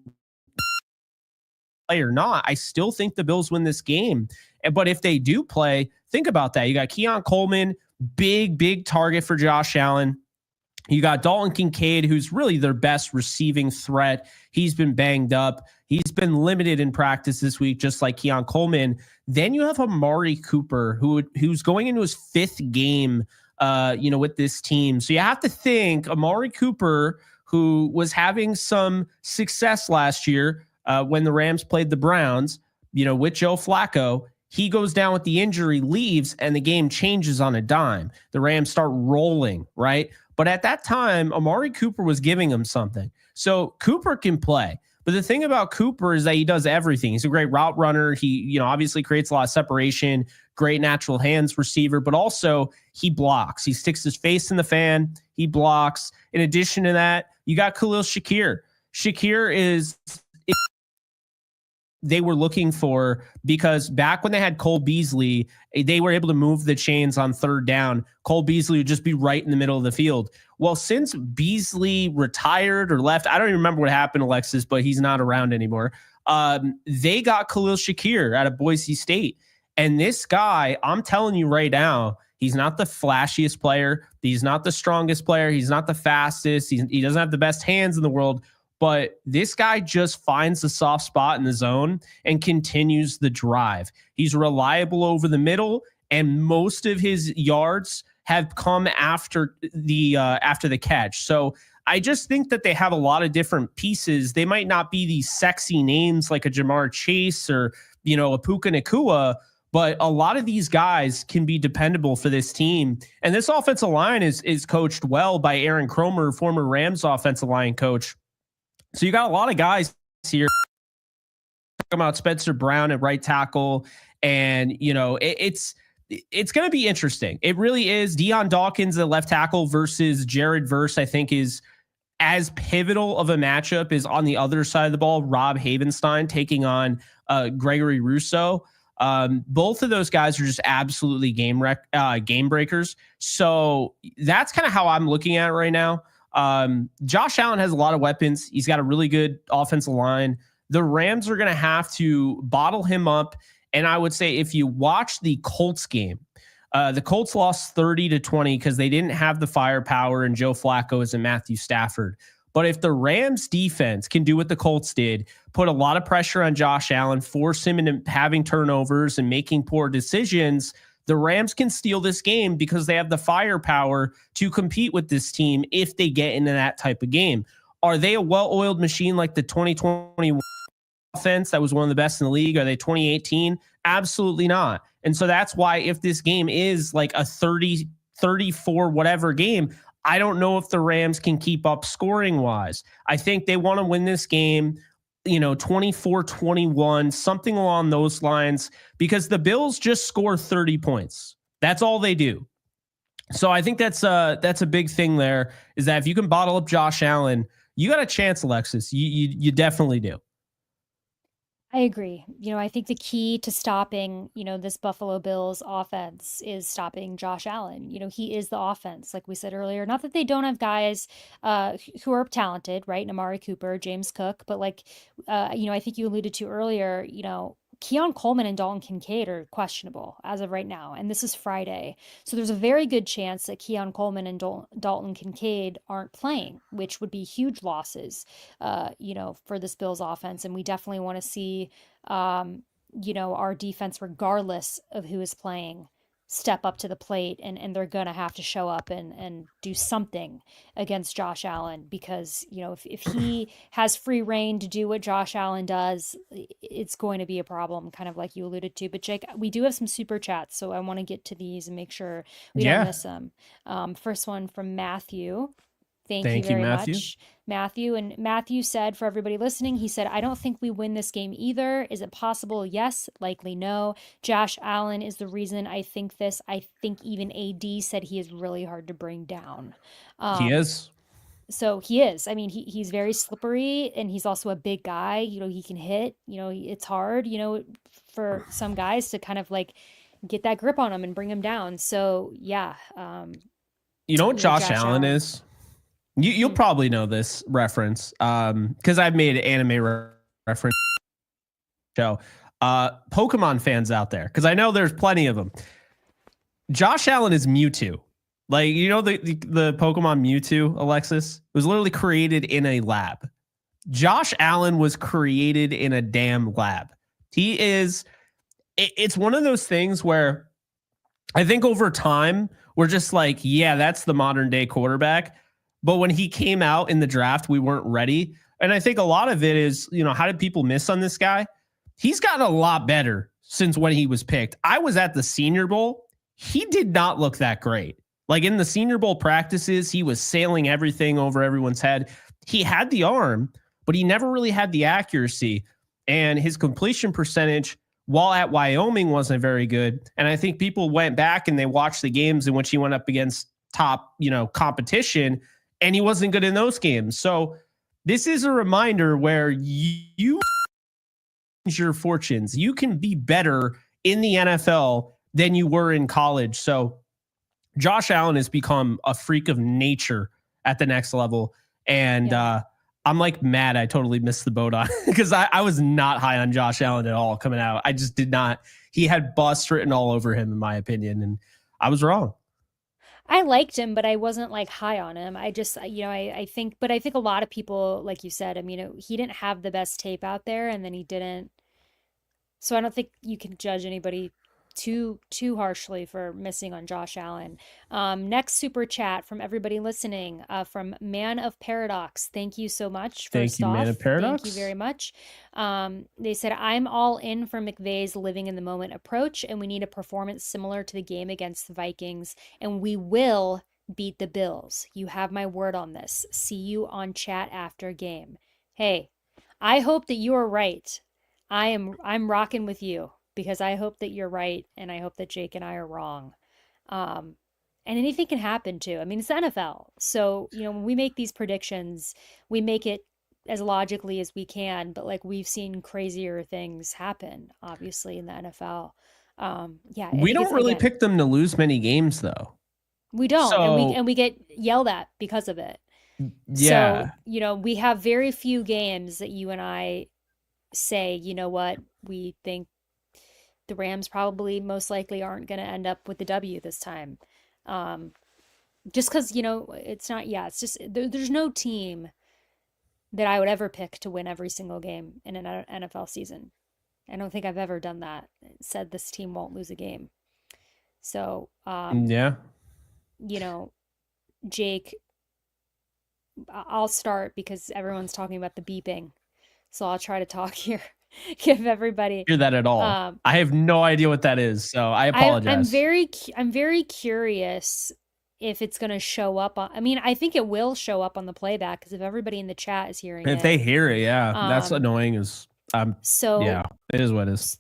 play or not. I still think the Bills win this game. But if they do play, think about that. You got Keon Coleman, big target for Josh Allen. You got Dalton Kincaid, who's really their best receiving threat. He's been banged up. He's been limited in practice this week, just like Keon Coleman. Then you have Amari Cooper, who's going into his 5th game, with this team. So you have to think Amari Cooper, who was having some success last year when the Rams played the Browns, with Joe Flacco. He goes down with the injury, leaves, and the game changes on a dime. The Rams start rolling, right? But at that time, Amari Cooper was giving him something. So Cooper can play. But the thing about Cooper is that he does everything. He's a great route runner. He, obviously creates a lot of separation, great natural hands receiver, but also he blocks. He sticks his face in the fan. He blocks. In addition to that, you got Khalil Shakir. Shakir is... they were looking for, because back when they had Cole Beasley, they were able to move the chains on 3rd down. Cole Beasley would just be right in the middle of the field. Well, since Beasley retired or left, I don't even remember what happened, Alexis, but he's not around anymore. They got Khalil Shakir out of Boise State. And this guy, I'm telling you right now, he's not the flashiest player. He's not the strongest player. He's not the fastest. He doesn't have the best hands in the world. But this guy just finds the soft spot in the zone and continues the drive. He's reliable over the middle, and most of his yards have come after the catch. So I just think that they have a lot of different pieces. They might not be these sexy names like a Jamar Chase or, a Puka Nacua, but a lot of these guys can be dependable for this team. And this offensive line is coached well by Aaron Kromer, former Rams offensive line coach. So you got a lot of guys here. Talking about Spencer Brown at right tackle, and it's going to be interesting. It really is. Deion Dawkins at left tackle versus Jared Verse, I think, is as pivotal of a matchup is on the other side of the ball. Rob Havenstein taking on Gregory Rousseau. Both of those guys are just absolutely game breakers. So that's kind of how I'm looking at it right now. Josh Allen has a lot of weapons. He's got a really good offensive line. The Rams are going to have to bottle him up. And I would say if you watch the Colts game, The Colts lost 30-20 because they didn't have the firepower and Joe Flacco and Matthew Stafford. But if the Rams defense can do what the Colts did, put a lot of pressure on Josh Allen, force him into having turnovers and making poor decisions, the Rams can steal this game because they have the firepower to compete with this team if they get into that type of game. Are they a well-oiled machine like the 2021 offense that was one of the best in the league? Are they 2018? Absolutely not. And so that's why if this game is like a 30, 34, whatever game, I don't know if the Rams can keep up scoring wise. I think they want to win this game, 24-21, something along those lines, because the Bills just score 30 points. That's all they do. So I think that's a big thing there, is that if you can bottle up Josh Allen, you got a chance, Alexis. You definitely do. I agree. I think the key to stopping, this Buffalo Bills offense is stopping Josh Allen. He is the offense, like we said earlier. Not that they don't have guys who are talented, right? Amari Cooper, James Cook, but I think you alluded to earlier, Keon Coleman and Dalton Kincaid are questionable as of right now, and this is Friday. So there's a very good chance that Keon Coleman and Dalton Kincaid aren't playing, which would be huge losses, for this Bills offense. And we definitely want to see, our defense, regardless of who is playing, step up to the plate, and they're going to have to show up and do something against Josh Allen, because, if he has free reign to do what Josh Allen does, it's going to be a problem, kind of like you alluded to. But Jake, we do have some super chats, so I want to get to these and make sure we don't Yeah. miss them. First one from Matthew. Thank you Thank you, very Matthew. much, Matthew. And Matthew said, for everybody listening, he said, I don't think we win this game either. Is it possible? Yes. Likely no. Josh Allen is the reason I think this. I think even AD said he is really hard to bring down. He is. So he is. I mean, he's very slippery, and he's also a big guy. He can hit. It's hard, for some guys to kind of like get that grip on him and bring him down. So yeah. You know what Josh Josh Allen Allen. is? You'll Hmm. probably know this reference because I've made anime reference show. Pokemon fans out there, because I know there's plenty of them. Josh Allen is Mewtwo. Like, the Pokemon Mewtwo, Alexis, it was literally created in a lab. Josh Allen was created in a damn lab. It's one of those things where I think over time, we're just like, yeah, that's the modern day quarterback. But when he came out in the draft, we weren't ready. And I think a lot of it is, how did people miss on this guy? He's gotten a lot better since when he was picked. I was at the Senior Bowl. He did not look that great. Like in the Senior Bowl practices, he was sailing everything over everyone's head. He had the arm, but he never really had the accuracy. And his completion percentage, while at Wyoming, wasn't very good. And I think people went back and they watched the games in which he went up against top, competition, and he wasn't good in those games. So this is a reminder where you change your fortunes. You can be better in the NFL than you were in college. So Josh Allen has become a freak of nature at the next level. And I'm like mad I totally missed the boat on because I was not high on Josh Allen at all coming out. I just did not. He had bust written all over him, in my opinion, and I was wrong. I liked him, but I wasn't like high on him. I just, I think, but I think a lot of people, like you said, I mean, he didn't have the best tape out there, and then he didn't. So I don't think you can judge anybody too harshly for missing on Josh Allen. Next super chat from everybody listening, from Man of Paradox. Thank you so much. Thank First you, Man off, of thank you Paradox. very much. They said, I'm all in for McVay's living in the moment approach, and we need a performance similar to the game against the Vikings, and we will beat the Bills. You have my word on this. See you on chat after game. Hey, I hope that you are right. I'm rocking with you because I hope that you're right, and I hope that Jake and I are wrong. Um, and anything can happen too. I mean, it's the NFL. So, when we make these predictions, we make it as logically as we can, but like we've seen crazier things happen, obviously, in the NFL. Yeah, I We think it's don't really again, pick them to lose many games, though. we don't, and we So, we get yelled at because of it. So, yeah. we have very few games that you and I say, you know what, we think the Rams probably most likely aren't going to end up with the W this time. Um, just because, it's not, yeah, it's just, there's no team that I would ever pick to win every single game in an NFL season. I don't think I've ever done that. Said this team won't lose a game. So, Yeah. you know, Jake, I'll start because everyone's talking about the beeping. So I'll try to talk here. Give everybody. Hear that at all. Um, I have no idea what that is, so I I'm apologize. very curious if it's going to show up on. I mean, I think it will show up on the playback because if everybody in the chat is hearing If it. they hear it, yeah, that's Um, annoying. Is so yeah, it is what it is.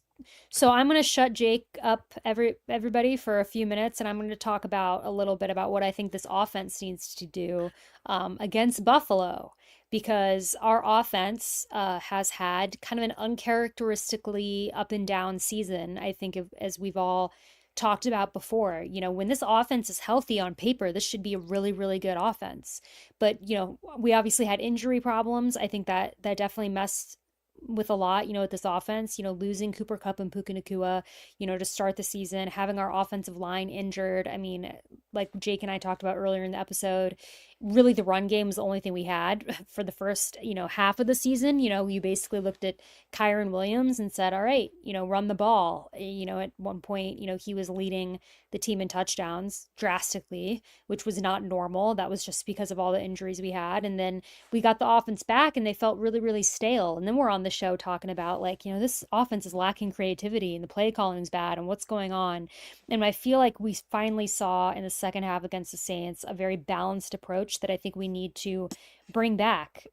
So I'm going to shut Jake up everybody for a few minutes, and I'm going to talk about a little bit about what I think this offense needs to do against Buffalo, because our offense has had kind of an uncharacteristically up and down season. I think as we've all talked about before, when this offense is healthy on paper, this should be a really, really good offense. But we obviously had injury problems. I think that definitely messed with a lot, with this offense, losing Cooper Kupp and Puka Nacua, to start the season, having our offensive line injured. I mean, like Jake and I talked about earlier in the episode, really the run game was the only thing we had for the first, half of the season. You basically looked at Kyron Williams and said, all right, run the ball. At one point, he was leading the team in touchdowns drastically, which was not normal. That was just because of all the injuries we had. And then we got the offense back and they felt really, really stale. And then we're on the show talking about like, this offense is lacking creativity and the play calling is bad and what's going on. And I feel like we finally saw in the second half against the Saints a very balanced approach that I think we need to bring back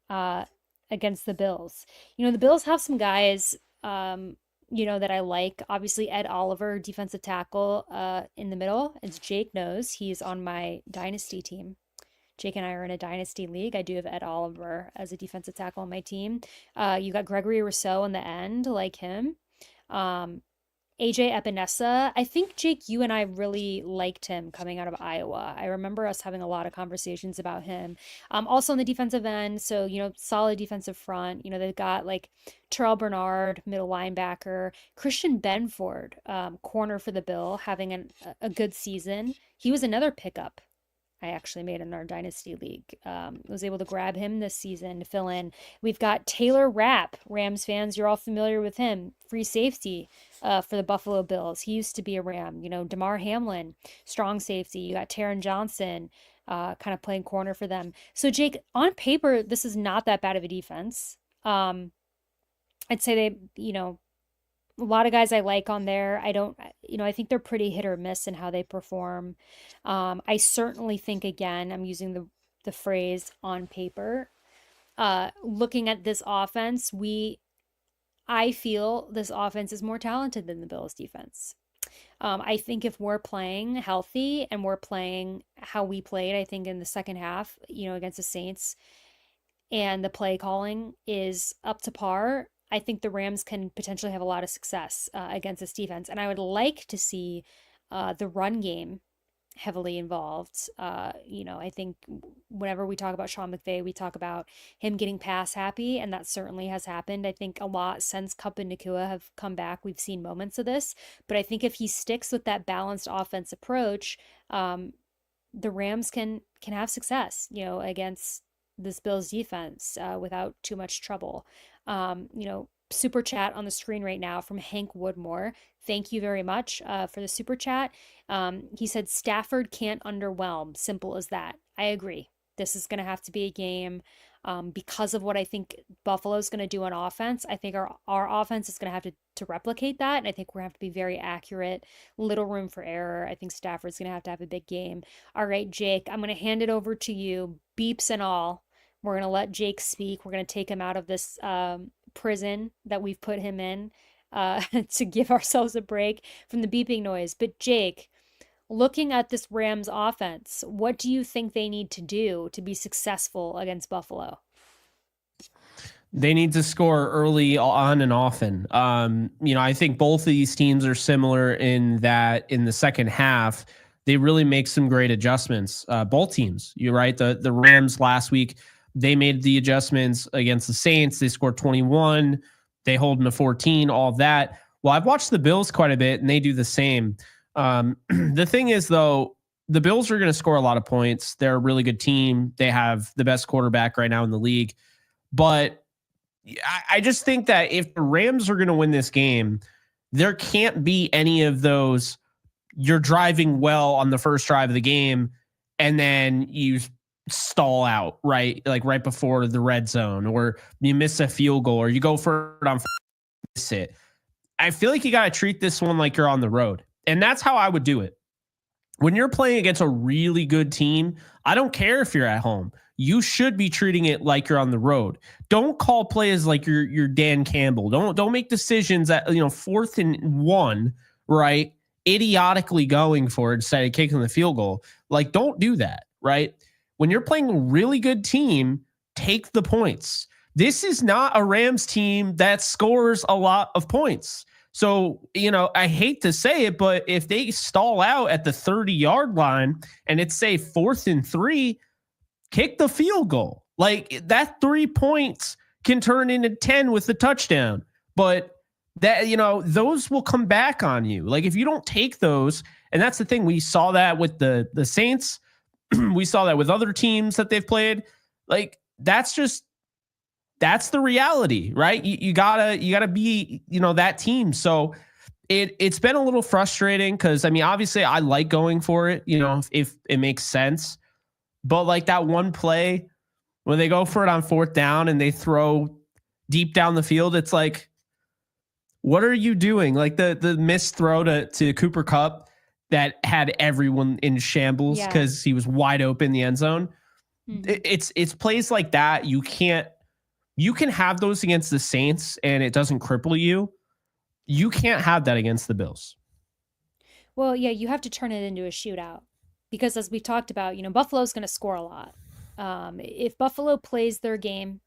against the Bills. The Bills have some guys, that I like. Obviously, Ed Oliver, defensive tackle in the middle. As Jake knows, he's on my dynasty team. Jake and I are in a dynasty league. I do have Ed Oliver as a defensive tackle on my team. You got Gregory Rousseau in the end, like him. AJ Epinesa. I think, Jake, you and I really liked him coming out of Iowa. I remember us having a lot of conversations about him. Also on the defensive end, so, solid defensive front. They've got like Terrell Bernard, middle linebacker, Christian Benford, corner for the Bill, having a good season. He was another pickup I actually made in our dynasty league. Was able to grab him this season to fill in. We've got Taylor Rapp, Rams fans. You're all familiar with him. Free safety for the Buffalo Bills. He used to be a Ram. DeMar Hamlin, strong safety. You got Taron Johnson, kind of playing corner for them. So Jake, on paper, this is not that bad of a defense. I'd say they, a lot of guys I like on there. I think they're pretty hit or miss in how they perform. I certainly think, again, I'm using the phrase on paper. Looking at this offense, I feel this offense is more talented than the Bills defense. I think if we're playing healthy and we're playing how we played, I think in the second half, against the Saints, and the play calling is up to par, I think the Rams can potentially have a lot of success against this defense. And I would like to see the run game heavily involved. I think whenever we talk about Sean McVay, we talk about him getting pass happy, and that certainly has happened. I think a lot since Kupp and Nacua have come back, we've seen moments of this. But I think if he sticks with that balanced offense approach, the Rams can have success, against this Bills defense without too much trouble. Super chat on the screen right now from Hank Woodmore. Thank you very much for the super chat. He said Stafford can't underwhelm. Simple as that. I agree. This is going to have to be a game because of what I think Buffalo's going to do on offense. I think our offense is going to have to replicate that. And I think we're going to have to be very accurate, little room for error. I think Stafford's going to have a big game. All right, Jake, I'm going to hand it over to you, beeps and all. We're going to let Jake speak. We're going to take him out of this prison that we've put him in to give ourselves a break from the beeping noise. But Jake, looking at this Rams offense, what do you think they need to do to be successful against Buffalo? They need to score early on and often. I think both of these teams are similar in that in the second half, they really make some great adjustments. Both teams, you're right. The Rams last week, they made the adjustments against the Saints. They scored 21. They hold them to 14, all of that. Well, I've watched the Bills quite a bit, and they do the same. The thing is, though, the Bills are going to score a lot of points. They're a really good team. They have the best quarterback right now in the league. But I just think that if the Rams are going to win this game, there can't be any of those. You're driving well on the first drive of the game, and then you stall out, right? Like right before the red zone, or you miss a field goal, or you go for it on miss it. I feel like you got to treat this one like you're on the road. And that's how I would do it. When you're playing against a really good team, I don't care if you're at home. You should be treating it like you're on the road. Don't call plays like you're Dan Campbell. Don't make decisions at 4th and 1, right? Idiotically going for it instead of kicking the field goal. Like, don't do that, right? When you're playing a really good team, take the points. This is not a Rams team that scores a lot of points. So, I hate to say it, but if they stall out at the 30-yard line and it's, say, 4th and 3, kick the field goal. Like, that 3 points can turn into 10 with the touchdown. But that, those will come back on you. Like, if you don't take those, and that's the thing, we saw that with the Saints. We saw that with other teams that they've played. Like, that's the reality, right? You gotta be, that team. So it's been a little frustrating because obviously I like going for it, if it makes sense. But like that one play when they go for it on 4th down and they throw deep down the field, it's like, what are you doing? Like the missed throw to Cooper Kupp that had everyone in shambles because he was wide open in the end zone. Mm-hmm. It's plays like that. You can have those against the Saints and it doesn't cripple you. You can't have that against the Bills. Well, yeah, you have to turn it into a shootout because as we talked about, Buffalo's going to score a lot. If Buffalo plays their game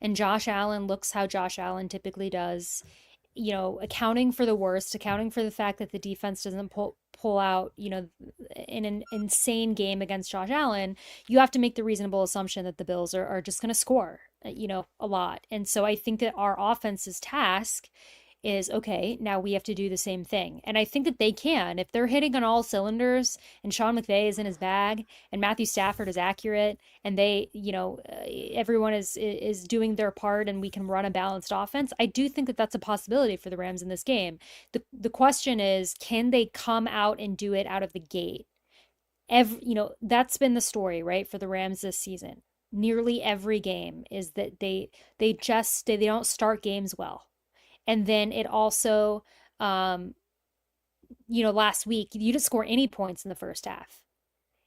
and Josh Allen looks how Josh Allen typically does, accounting for the worst, accounting for the fact that the defense doesn't pull out, in an insane game against Josh Allen, you have to make the reasonable assumption that the Bills are just going to score, a lot. And so I think that our offense's task is, okay, now we have to do the same thing. And I think that they can. If they're hitting on all cylinders and Sean McVay is in his bag and Matthew Stafford is accurate and they, everyone is doing their part and we can run a balanced offense, I do think that that's a possibility for the Rams in this game. The question is, can they come out and do it out of the gate? That's been the story, right, for the Rams this season. Nearly every game is that they don't start games well. And then it also, last week, you didn't score any points in the first half.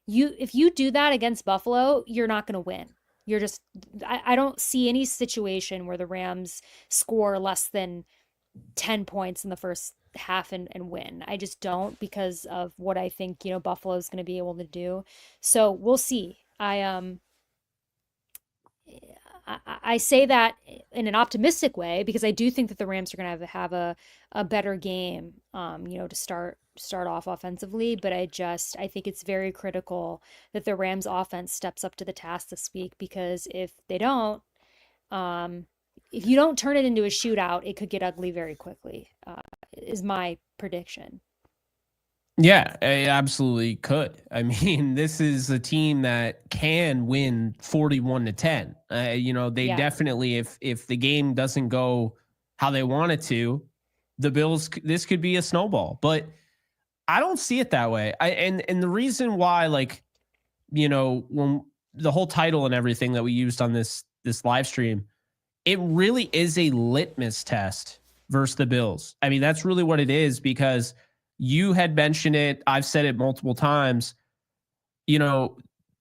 If you do that against Buffalo, you're not going to win. I don't see any situation where the Rams score less than 10 points in the first half and win. I just don't, because of what I think, Buffalo is going to be able to do. So we'll see. I say that in an optimistic way because I do think that the Rams are going to have a better game, to start off offensively. But I think it's very critical that the Rams offense steps up to the task this week, because if they don't, if you don't turn it into a shootout, it could get ugly very quickly, is my prediction. Yeah, it absolutely could. This is a team that can win 41-10. They definitely, if the game doesn't go how they want it to, the Bills, this could be a snowball. But I don't see it that way. And the reason why, when the whole title and everything that we used on this live stream, it really is a litmus test versus the Bills. That's really what it is, because you had mentioned it. I've said it multiple times. The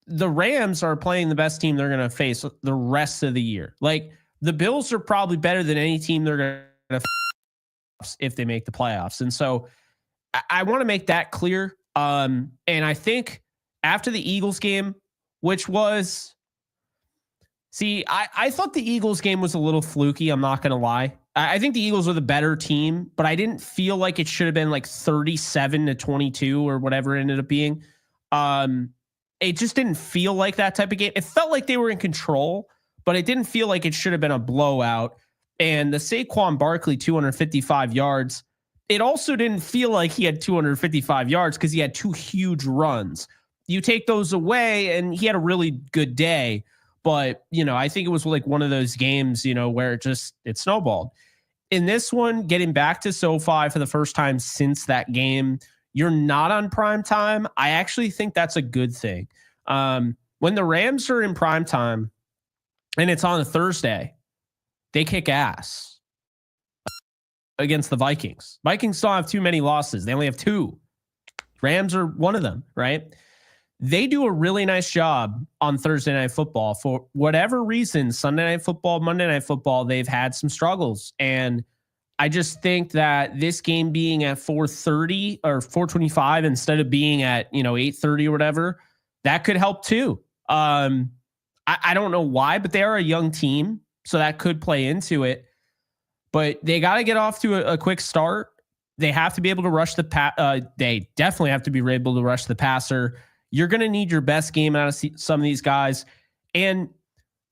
Rams are playing the best team they're going to face the rest of the year. Like, the Bills are probably better than any team they're going to face if they make the playoffs. And so I want to make that clear. And I think after the Eagles game, which was, I thought the Eagles game was a little fluky. I'm not going to lie. I think the Eagles are the better team, but I didn't feel like it should have been like 37-22 or whatever it ended up being. It just didn't feel like that type of game. It felt like they were in control, but it didn't feel like it should have been a blowout. And the Saquon Barkley 255 yards, it also didn't feel like he had 255 yards because he had two huge runs. You take those away, and he had a really good day. But, I think it was like one of those games, where it snowballed. In this one, getting back to SoFi for the first time since that game, you're not on prime time. I actually think that's a good thing. When the Rams are in prime time and it's on a Thursday, they kick ass against the Vikings. Vikings don't have too many losses. They only have two. Rams are one of them, right? They do a really nice job on Thursday Night Football. For whatever reason, Sunday Night Football, Monday Night Football, they've had some struggles. And I just think that this game being at 4:30 or 4:25 instead of being at 8:30 or whatever, that could help too. I don't know why, but they are a young team, so that could play into it. But they got to get off to a quick start. They have to be able to rush they definitely have to be able to rush the passer. You're going to need your best game out of some of these guys, and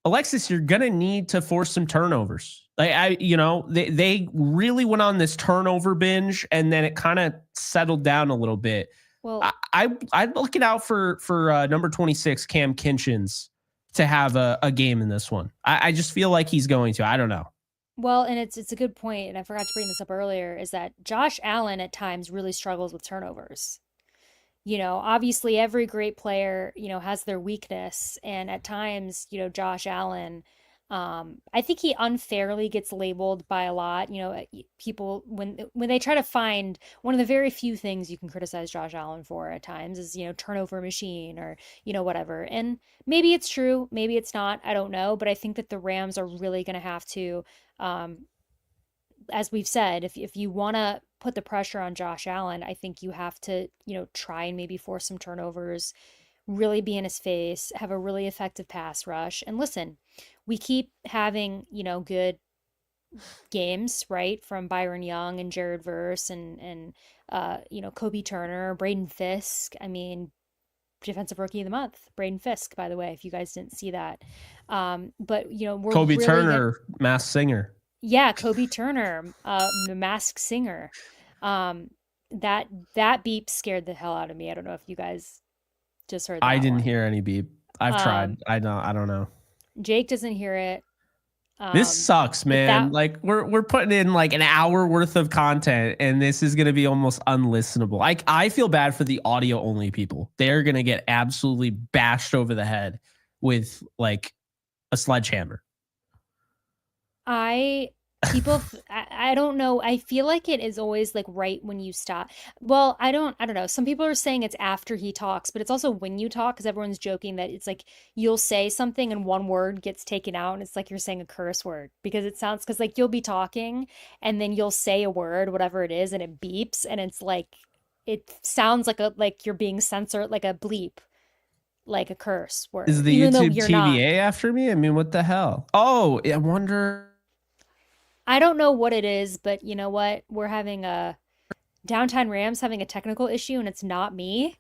Alexis, you're going to need to force some turnovers. They really went on this turnover binge, and then it kind of settled down a little bit. Well, I'm looking out for number 26, Cam Kinchins, to have a game in this one. I just feel like he's going to. I don't know. well, and it's a good point, and I forgot to bring this up earlier, is that Josh Allen at times really struggles with turnovers. Obviously every great player, has their weakness. And at times, Josh Allen, I think he unfairly gets labeled by a lot. People when they try to find one of the very few things you can criticize Josh Allen for at times is, turnover machine or, whatever. And maybe it's true, maybe it's not, I don't know. But I think that the Rams are really going to have to, as we've said, if you want to put the pressure on Josh Allen, I think you have to, try and maybe force some turnovers, really be in his face, have a really effective pass rush. And listen, we keep having, good games, right? From Byron Young and Jared Verse and Kobe Turner, Braden Fisk. I mean, defensive rookie of the month, Braden Fisk, by the way, if you guys didn't see that. But we're Kobe really Turner, masked singer. Yeah, Kobe Turner, the Masked Singer. That beep scared the hell out of me. I don't know if you guys just heard that I didn't one. hear any beep. I've tried. I don't know. Jake doesn't hear it. This sucks, man. Like we're putting in like an hour worth of content, and this is gonna be almost unlistenable. I feel bad for the audio only people. They're gonna get absolutely bashed over the head with like a sledgehammer. I I don't know. I feel like it is always like right when you stop. Well, I don't know. Some people are saying it's after he talks, but it's also when you talk because everyone's joking that it's like you'll say something and one word gets taken out and it's like you're saying a curse word because it sounds because like you'll be talking and then you'll say a word, whatever it is, and it beeps and it's like it sounds like you're being censored, like a bleep, like a curse word, Is the even though YouTube you're not. TVA after me? I mean, what the hell? Oh, I wonder. I don't know what it is, but you know what? We're having a Downtown Rams having a technical issue and it's not me.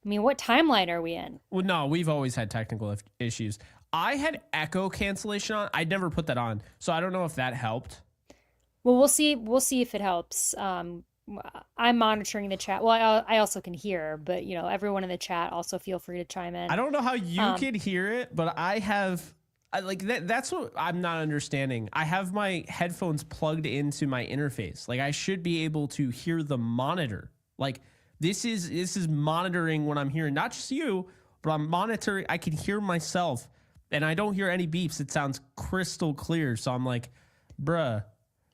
I mean, what timeline are we in? Well, no, we've always had technical issues. I had echo cancellation on. I'd never put that on, so I don't know if that helped. Well, we'll see. We'll see if it helps. I'm monitoring the chat. Well, I also can hear, but everyone in the chat also feel free to chime in. I don't know how you can hear it, but I have. Like that's what I'm not understanding. I have my headphones plugged into my interface. Like I should be able to hear the monitor. Like this is monitoring when I'm hearing not just you, but I'm monitoring. I can hear myself, and I don't hear any beeps. It sounds crystal clear. So I'm like, bruh.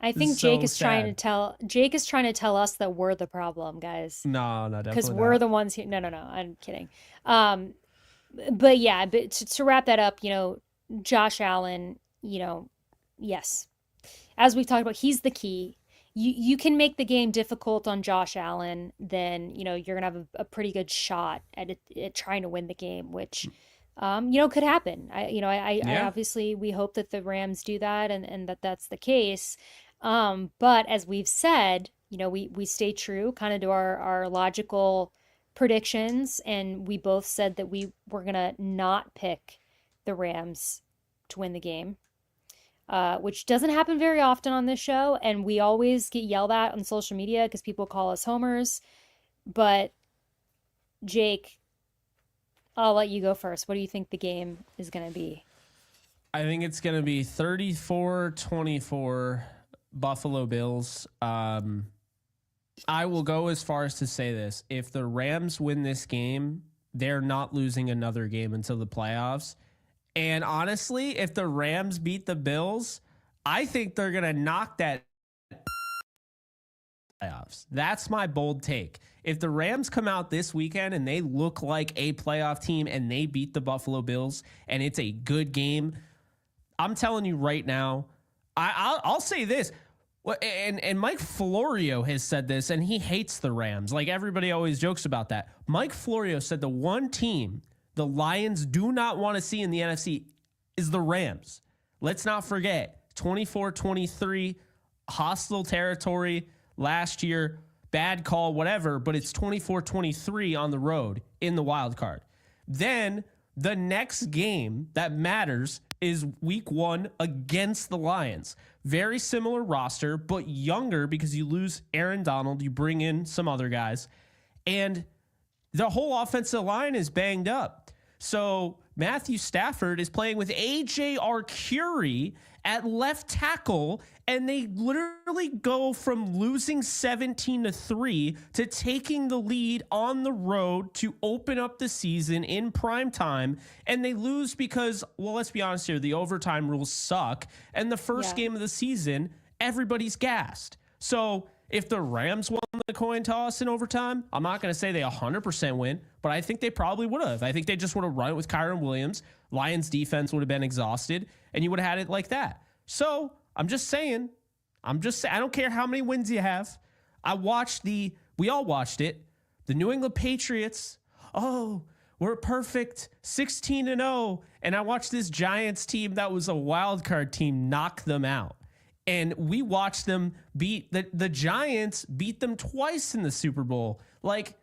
I think Jake is trying to tell us that we're the problem, guys. No, definitely because we're the ones who. No, I'm kidding. But yeah, but to wrap that up, Josh Allen, yes. As we've talked about, he's the key. You can make the game difficult on Josh Allen, then, you're going to have a pretty good shot at trying to win the game, which, could happen. I obviously, we hope that the Rams do that and that's the case. But as we've said, we stay true kind of to our logical predictions. And we both said that we were going to not pick the Rams to win the game. which doesn't happen very often on this show. And we always get yelled at on social media because people call us homers. But Jake, I'll let you go first. What do you think the game is going to be? I think it's going to be 34-24 Buffalo Bills. I will go as far as to say this. If the Rams win this game, they're not losing another game until the playoffs. And honestly, if the Rams beat the Bills, I think they're going to knock that playoffs. That's my bold take. If the Rams come out this weekend and they look like a playoff team and they beat the Buffalo Bills and it's a good game, I'm telling you right now, I'll say this. And Mike Florio has said this, and he hates the Rams. Like, everybody always jokes about that. Mike Florio said the one team the Lions do not want to see in the NFC is the Rams. Let's not forget, 24-23, hostile territory last year, bad call, whatever, but it's 24-23 on the road in the wild card. Then the next game that matters is week 1 against the Lions. Very similar roster, but younger because you lose Aaron Donald, you bring in some other guys, and the whole offensive line is banged up. So Matthew Stafford is playing with A.J. Arcuri at left tackle, and they literally go from losing 17-3 to taking the lead on the road to open up the season in prime time. And they lose because, well, let's be honest here, the overtime rules suck. And the first game of the season, everybody's gassed. So if the Rams won the coin toss in overtime, I'm not going to say they 100% win, but I think they probably would have. I think they just would have run it with Kyron Williams. Lions defense would have been exhausted, and you would have had it like that. So I'm just saying, I don't care how many wins you have. We all watched it. The New England Patriots, we're perfect, 16-0. And I watched this Giants team that was a wild card team knock them out. And we watched them beat the Giants beat them twice in the Super Bowl. Like,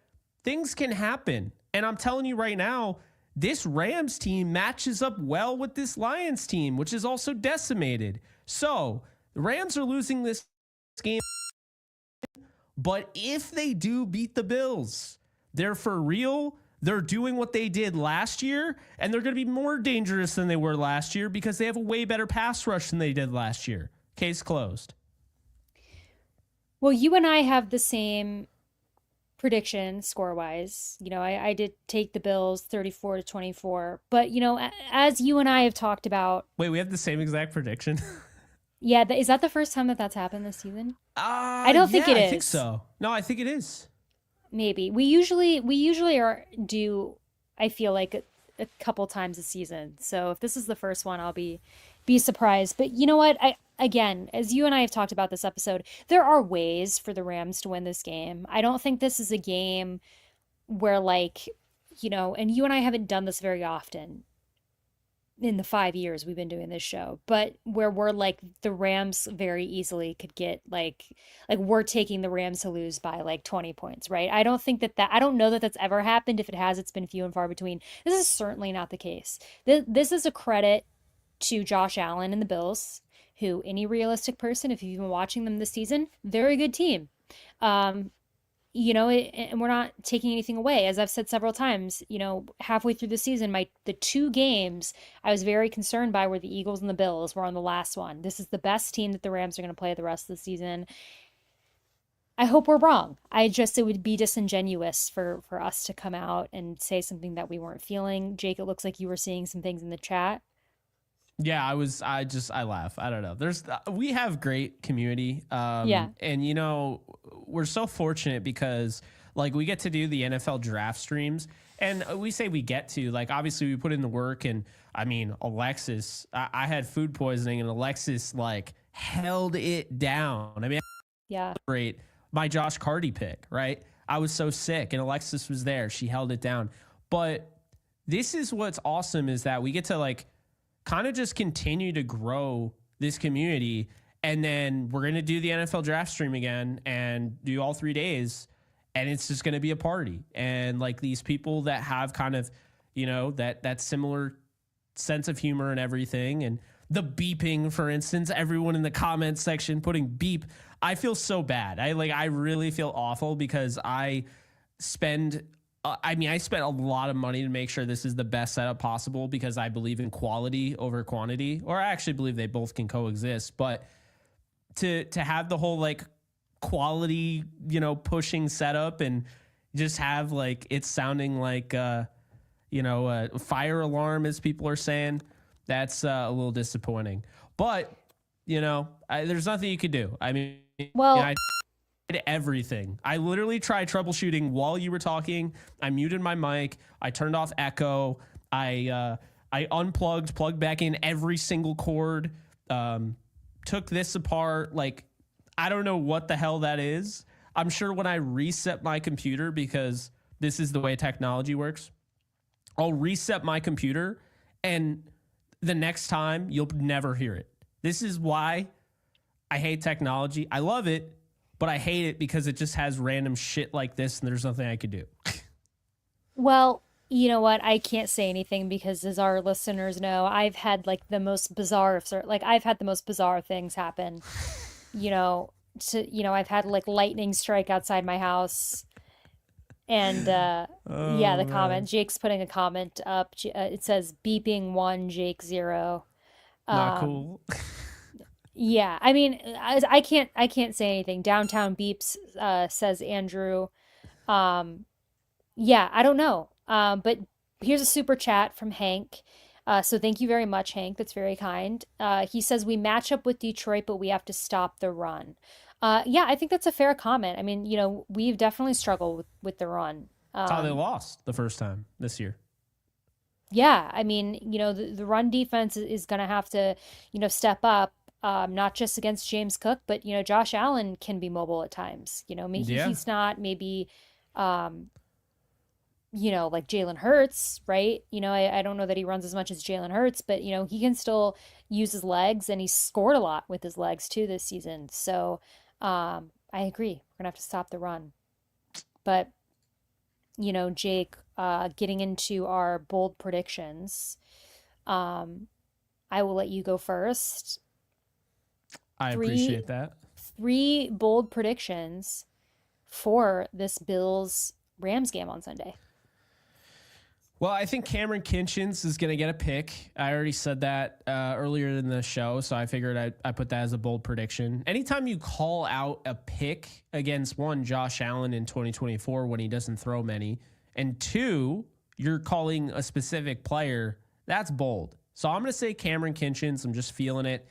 things can happen. And I'm telling you right now, this Rams team matches up well with this Lions team, which is also decimated. So the Rams are losing this game. But if they do beat the Bills, they're for real. They're doing what they did last year, and they're going to be more dangerous than they were last year because they have a way better pass rush than they did last year. Case closed. Well, you and I have the same prediction score-wise. I did take the Bills 34-24, but as you and I have talked about. Wait, we have the same exact prediction? Yeah, is that the first time that's happened this season? I don't think it is. I think so. No, I think it is. Maybe. We usually do, I feel like a couple times a season. So if this is the first one, I'll be surprised. But you know what? Again, as you and I have talked about this episode, there are ways for the Rams to win this game. I don't think this is a game where, and you and I haven't done this very often in the 5 years we've been doing this show, but where we're like, the Rams very easily could get like we're taking the Rams to lose by like 20 points, right? I don't think I don't know that that's ever happened. If it has, it's been few and far between. This is certainly not the case. This is a credit to Josh Allen and the Bills, who, any realistic person, if you've been watching them this season, they're a good team. And we're not taking anything away. As I've said several times, halfway through the season, the 2 games I was very concerned by were the Eagles and the Bills. We're on the last one. This is the best team that the Rams are going to play the rest of the season. I hope we're wrong. It would be disingenuous for us to come out and say something that we weren't feeling. Jake, it looks like you were seeing some things in the chat. Yeah, I laugh. I don't know. We have great community. Yeah. And we're so fortunate because like we get to do the NFL draft streams, and we say we get to, like, obviously we put in the work. And I mean, Alexis, I had food poisoning, and Alexis like held it down. I mean, yeah, great. My Josh Carty pick, right? I was so sick, and Alexis was there. She held it down. But this is what's awesome, is that we get to like kind of just continue to grow this community. And then we're going to do the NFL draft stream again and do all 3 days. And it's just going to be a party. And like these people that have kind of, that similar sense of humor and everything. And the beeping, for instance, everyone in the comments section putting beep. I feel so bad. I really feel awful because I spend I spent a lot of money to make sure this is the best setup possible because I believe in quality over quantity, or I actually believe they both can coexist. But to have the whole like quality, pushing setup and just have like it's sounding like a fire alarm, as people are saying, that's a little disappointing. But there's nothing you could do. I mean, Well, I did everything. I literally tried troubleshooting while you were talking. I muted my mic. I turned off echo. I unplugged, plugged back in every single cord. Took this apart. Like, I don't know what the hell that is. I'm sure when I reset my computer, because this is the way technology works, I'll reset my computer and the next time you'll never hear it. This is why I hate technology. I love it, but I hate it because it just has random shit like this and there's nothing I could do. well, you know what? I can't say anything because, as our listeners know, I've had like the most bizarre, like I've had the most bizarre things happen. You know, I've had like lightning strike outside my house, and yeah, Oh, the man. comment. Jake's putting a comment up. It says beeping one, Jake zero. Not Um, cool. yeah, I mean, I can't say anything. Downtown beeps, says Andrew. Um, Yeah, I don't know. But here's a super chat from Hank. So thank you very much, Hank. That's very kind. He says we match up with Detroit, but we have to stop the run. Yeah, I think that's a fair comment. I mean, we've definitely struggled with the run. That's how they Um, lost the first time this year. yeah, I mean, the run defense is going to have to, step up, not just against James Cook, but, Josh Allen can be mobile at times. Yeah. He's not maybe. Um, like Jalen Hurts, right? I don't know that he runs as much as Jalen Hurts, but he can still use his legs, and he scored a lot with his legs too this season. So I agree. We're gonna have to stop the run. But Jake, getting into our bold predictions, um, I will let you go first. I Three appreciate that. three bold predictions for this Bills Rams game on Sunday. Well, I think Cameron Kinchins is going to get a pick. I already said that earlier in the show, so I figured I put that as a bold prediction. Anytime you call out a pick against one, Josh Allen in 2024 when he doesn't throw many, and two, you're calling a specific player, that's bold. So I'm going to say Cameron Kinchins. I'm just feeling it.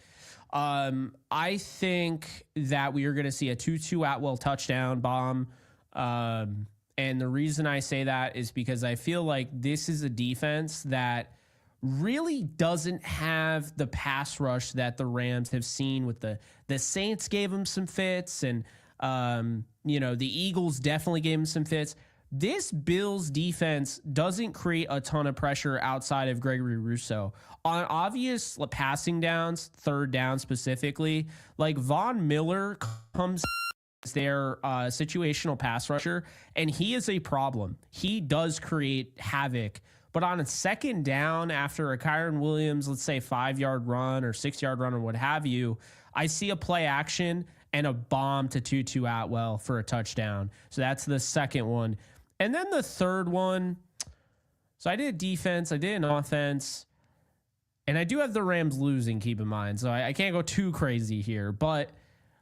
I think that we are going to see a 2-2 Atwell touchdown bomb. And the reason I say that is because I feel like this is a defense that really doesn't have the pass rush that the Rams have seen with the Saints gave them some fits, and the Eagles definitely gave them some fits. This Bills defense doesn't create a ton of pressure outside of Gregory Rousseau. On obvious passing downs, third down specifically, like Von Miller comes their situational pass rusher, and he is a problem. He does create havoc. But on a second down after a Kyron Williams, let's say 5-yard run or 6-yard run or what have you, I see a play action and a bomb to Tutu Atwell for a touchdown. So that's the second one. And then the third one, so I did defense, I did an offense, and I do have the Rams losing, keep in mind. So I can't go too crazy here. But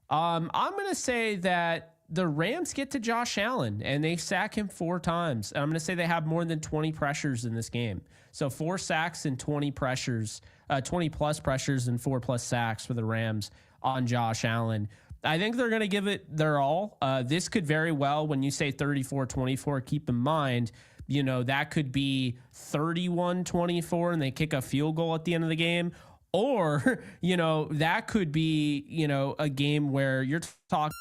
I'm going to say that the Rams get to Josh Allen and they sack him 4 times. And I'm going to say they have more than 20 pressures in this game. So 4 sacks and 20 pressures, 20 plus pressures and 4 plus sacks for the Rams on Josh Allen. I think they're going to give it their all. This could very well, when you say 34-24, keep in mind, that could be 31-24 and they kick a field goal at the end of the game. Or, that could be, a game where you're talking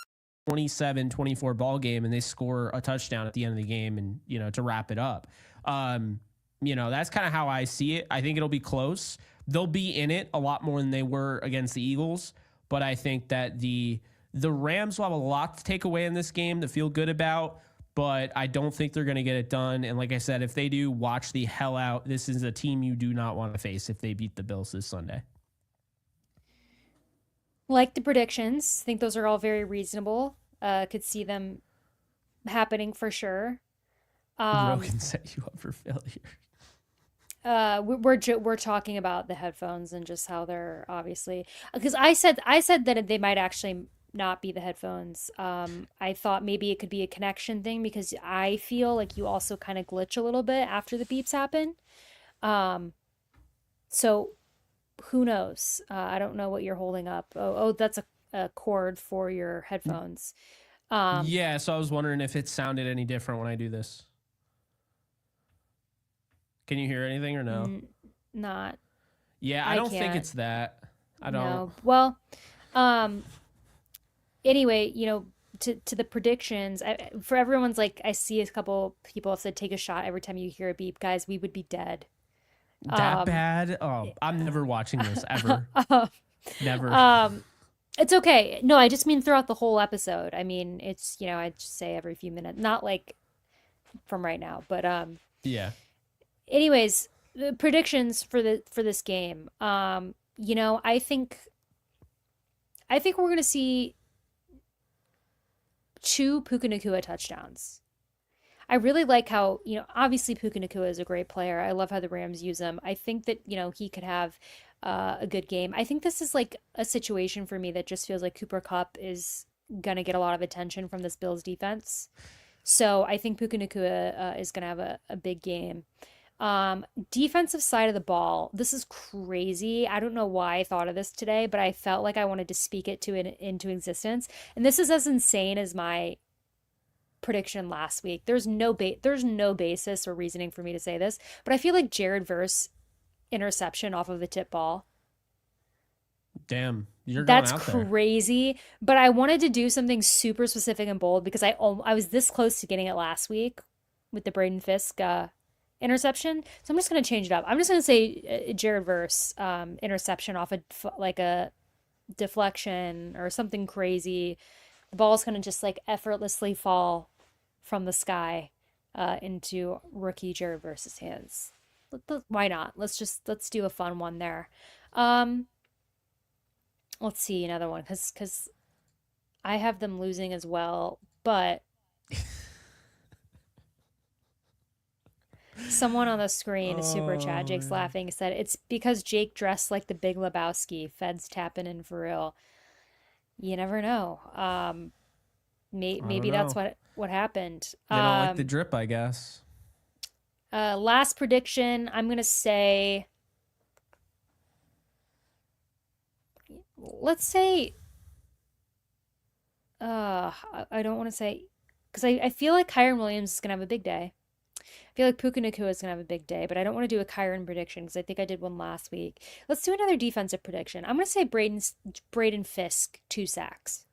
27-24 ball game and they score a touchdown at the end of the game and, to wrap it up. That's kind of how I see it. I think it'll be close. They'll be in it a lot more than they were against the Eagles. But I think that the Rams will have a lot to take away in this game to feel good about. But I don't think they're going to get it done. And like I said, if they do, watch the hell out. This is a team you do not want to face if they beat the Bills this Sunday. Like the predictions. Think those are all very reasonable. Could see them happening for sure. Um, Rogan set you up for failure. we're talking about the headphones and just how they're obviously because I said that they might actually not be the headphones. I thought maybe it could be a connection thing because I feel like you also kind of glitch a little bit after the beeps happen. Um, so who knows? I don't know what you're holding up. Oh, that's a cord for your headphones. Um, Yeah, so I was wondering if it sounded any different when I do this. Can you hear anything or no? n not Yeah, I I don't think can't. it's that. I don't. No. Well, um, anyway, to the predictions, for everyone's like, I see a couple people have said take a shot every time you hear a beep, guys. We would be dead. That Um, bad? Oh, I'm never watching this ever. Never. um, it's okay. No, I just mean throughout the whole episode. I mean, it's I just say every few minutes, not like from right now, but Yeah. anyways, the predictions for this game. I think we're gonna see two Puka Nacua touchdowns. I really like how, obviously Puka Nacua is a great player. I love how the Rams use him. I think that, he could have a good game. I think this is like a situation for me that just feels like Cooper Kupp is going to get a lot of attention from this Bills defense. So I think Puka Nacua is going to have a big game. Defensive side of the ball, this is crazy. I don't know why I thought of this today, but I felt like I wanted to speak it into existence. And this is as insane as my prediction last week. There's no basis or reasoning for me to say this, but I feel like Jared Verse interception off of a tip ball. Damn. You're going That's out there. crazy, but I wanted to do something super specific and bold because I was this close to getting it last week with the Braden Fisk interception. So I'm just going to change it up. I'm just going to say Jared Verse interception off like a deflection or something crazy. The ball's going to just like effortlessly fall from the sky into rookie Jared Verse's hands. Why not? Let's do a fun one there. Um, let's see another one because I have them losing as well, but someone on the screen, super chat, Oh, Jake's man. laughing, said it's because Jake dressed like the Big Lebowski. Feds tapping in for real. You never know. I don't Maybe that's know. what happened. They don't like the drip, I guess. Last prediction, I'm gonna say, let's say, I don't want to say, because I feel like Kyron Williams is gonna have a big day. I feel like Puka Nacua is gonna have a big day, but I don't want to do a Kyron prediction because I think I did one last week. Let's do another defensive prediction. I'm gonna say Braden Fisk 2 sacks.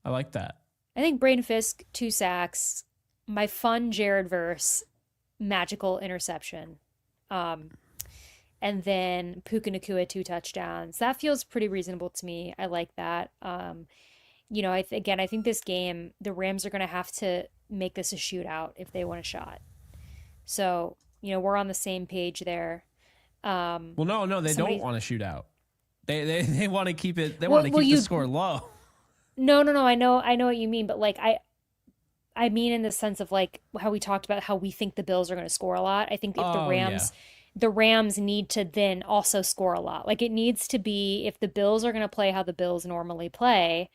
I like that. I think Braden Fisk 2 sacks. My fun Jared Verse magical interception. Um, and then Puka Nacua 2 touchdowns. That feels pretty reasonable to me. I like that. Again, I think this game, the Rams are going to have to make this a shootout if they want a shot. So, we're on the same page there. Um, Well, no, they don't somebody, want to shoot out. They want to keep it. They want well, to well, keep the you, score low. no, no, no. I know what you mean, but like, I mean, in the sense of like how we talked about how we think the Bills are going to score a lot. I think if Oh yeah, the Rams need to then also score a lot. Like it needs to be if the Bills are going to play how the Bills normally play,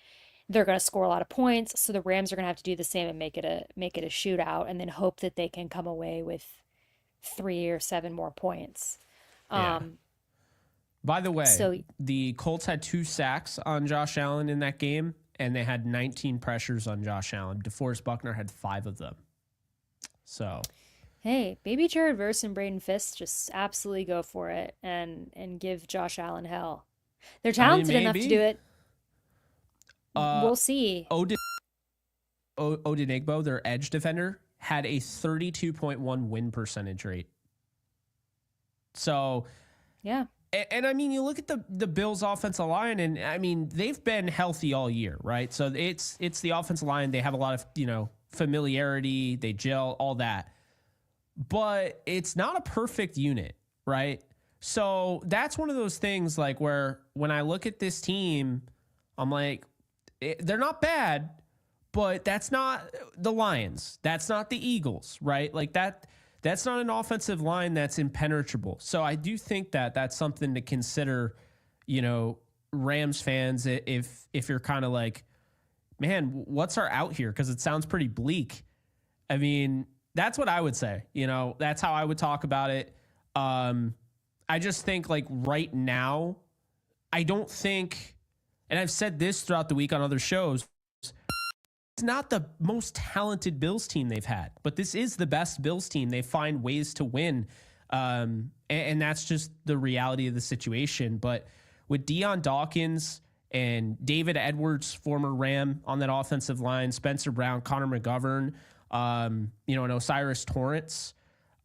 they're going to score a lot of points. So the Rams are going to have to do the same and make it a shootout, and then hope that they can come away with 3 or 7 more points. yeah. Um, By the way, so the Colts had 2 sacks on Josh Allen in that game, and they had 19 pressures on Josh Allen. DeForest Buckner had 5 of them. So hey, maybe Jared Verse and Braden Fisk just absolutely go for it and give Josh Allen hell. They're I mean, talented enough to do maybe. it. Uh, We'll see. Odenigbo, their edge defender, had a 32.1 win percentage rate. So, Yeah. and I mean, you look at the Bills' offensive line, and I mean, they've been healthy all year, right? So it's the offensive line. They have a lot of familiarity. They gel, all that, but it's not a perfect unit, right? So that's one of those things like where when I look at this team, I'm like, they're not bad, but that's not the Lions. That's not the Eagles, right? Like that's not an offensive line that's impenetrable. So I do think that that's something to consider, Rams fans, if you're kind of like, man, what's our out here? Because it sounds pretty bleak. I mean, that's what I would say. That's how I would talk about it. I just think like right now, I don't think, and I've said this throughout the week on other shows, it's not the most talented Bills team they've had, but this is the best Bills team. They find ways to win. And that's just the reality of the situation. But with Deion Dawkins and David Edwards, former Ram on that offensive line, Spencer Brown, Connor McGovern, and Osiris Torrance,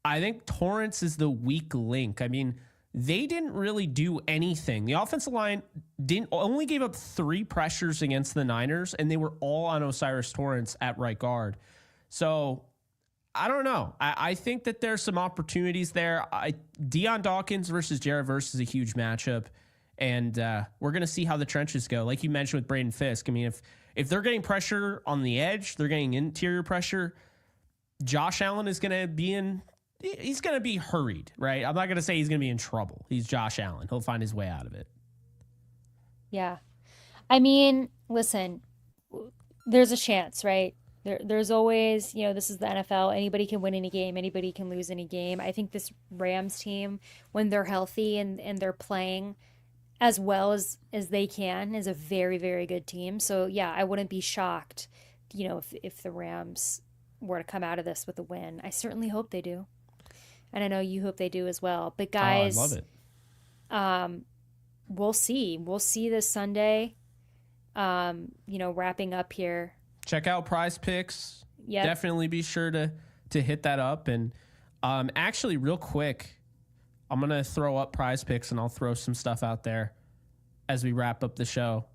I think Torrance is the weak link. I mean, they didn't really do anything. The offensive line only gave up 3 pressures against the Niners, and they were all on Osiris Torrance at right guard. So I don't know. I think that there's some opportunities there. Deion Dawkins versus Jared Verse is a huge matchup, and we're going to see how the trenches go. Like you mentioned with Braden Fisk, I mean, if they're getting pressure on the edge, they're getting interior pressure, Josh Allen is going to be he's going to be hurried, right? I'm not going to say he's going to be in trouble. He's Josh Allen. He'll find his way out of it. Yeah. I mean, listen, there's a chance, right? There's always, this is the NFL. Anybody can win any game. Anybody can lose any game. I think this Rams team, when they're healthy and they're playing as well as they can, is a very, very good team. So, yeah, I wouldn't be shocked, if the Rams were to come out of this with a win. I certainly hope they do. And I know you hope they do as well. But guys, I love it. We'll see. We'll see this Sunday. Wrapping up here. Check out Prize Picks. Yeah. Definitely be sure to hit that up. And actually, real quick, I'm gonna throw up Prize Picks and I'll throw some stuff out there as we wrap up the show.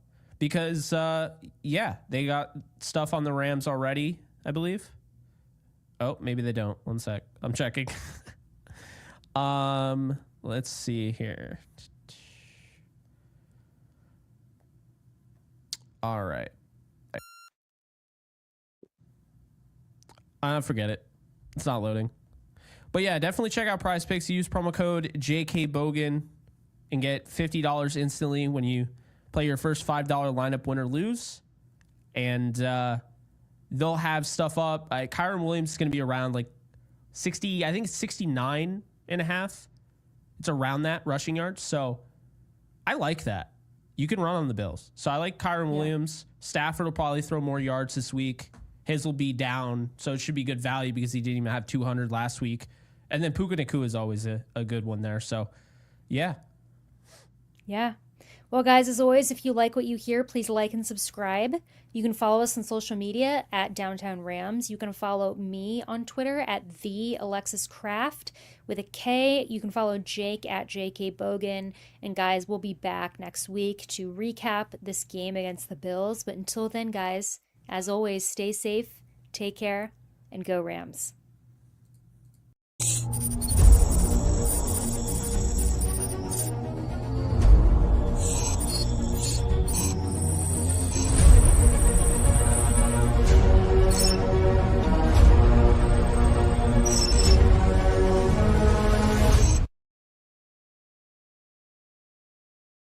Because they got stuff on the Rams already, I believe. Oh, maybe they don't. One sec. I'm checking. Let's see here. All right. Forget it. It's not loading. But yeah, definitely check out Prize Picks. Use promo code JKBogan and get $50 instantly when you play your first $5 lineup win or lose. And they'll have stuff up. Kyron Williams is going to be around like 60, I think it's 69 and a half. It's around that rushing yards. So I like that. You can run on the Bills. So I like Kyron Williams. Stafford will probably throw more yards this week. His will be down, so it should be good value because he didn't even have 200 last week. And then Puka Nacua is always a good one there. So, yeah. Yeah. Well, guys, as always, if you like what you hear, please like and subscribe. You can follow us on social media at Downtown Rams. You can follow me on Twitter at the Alexis Craft with a K. You can follow Jake at JK Bogan. And guys, we'll be back next week to recap this game against the Bills. But until then, guys, as always, stay safe, take care, and go Rams.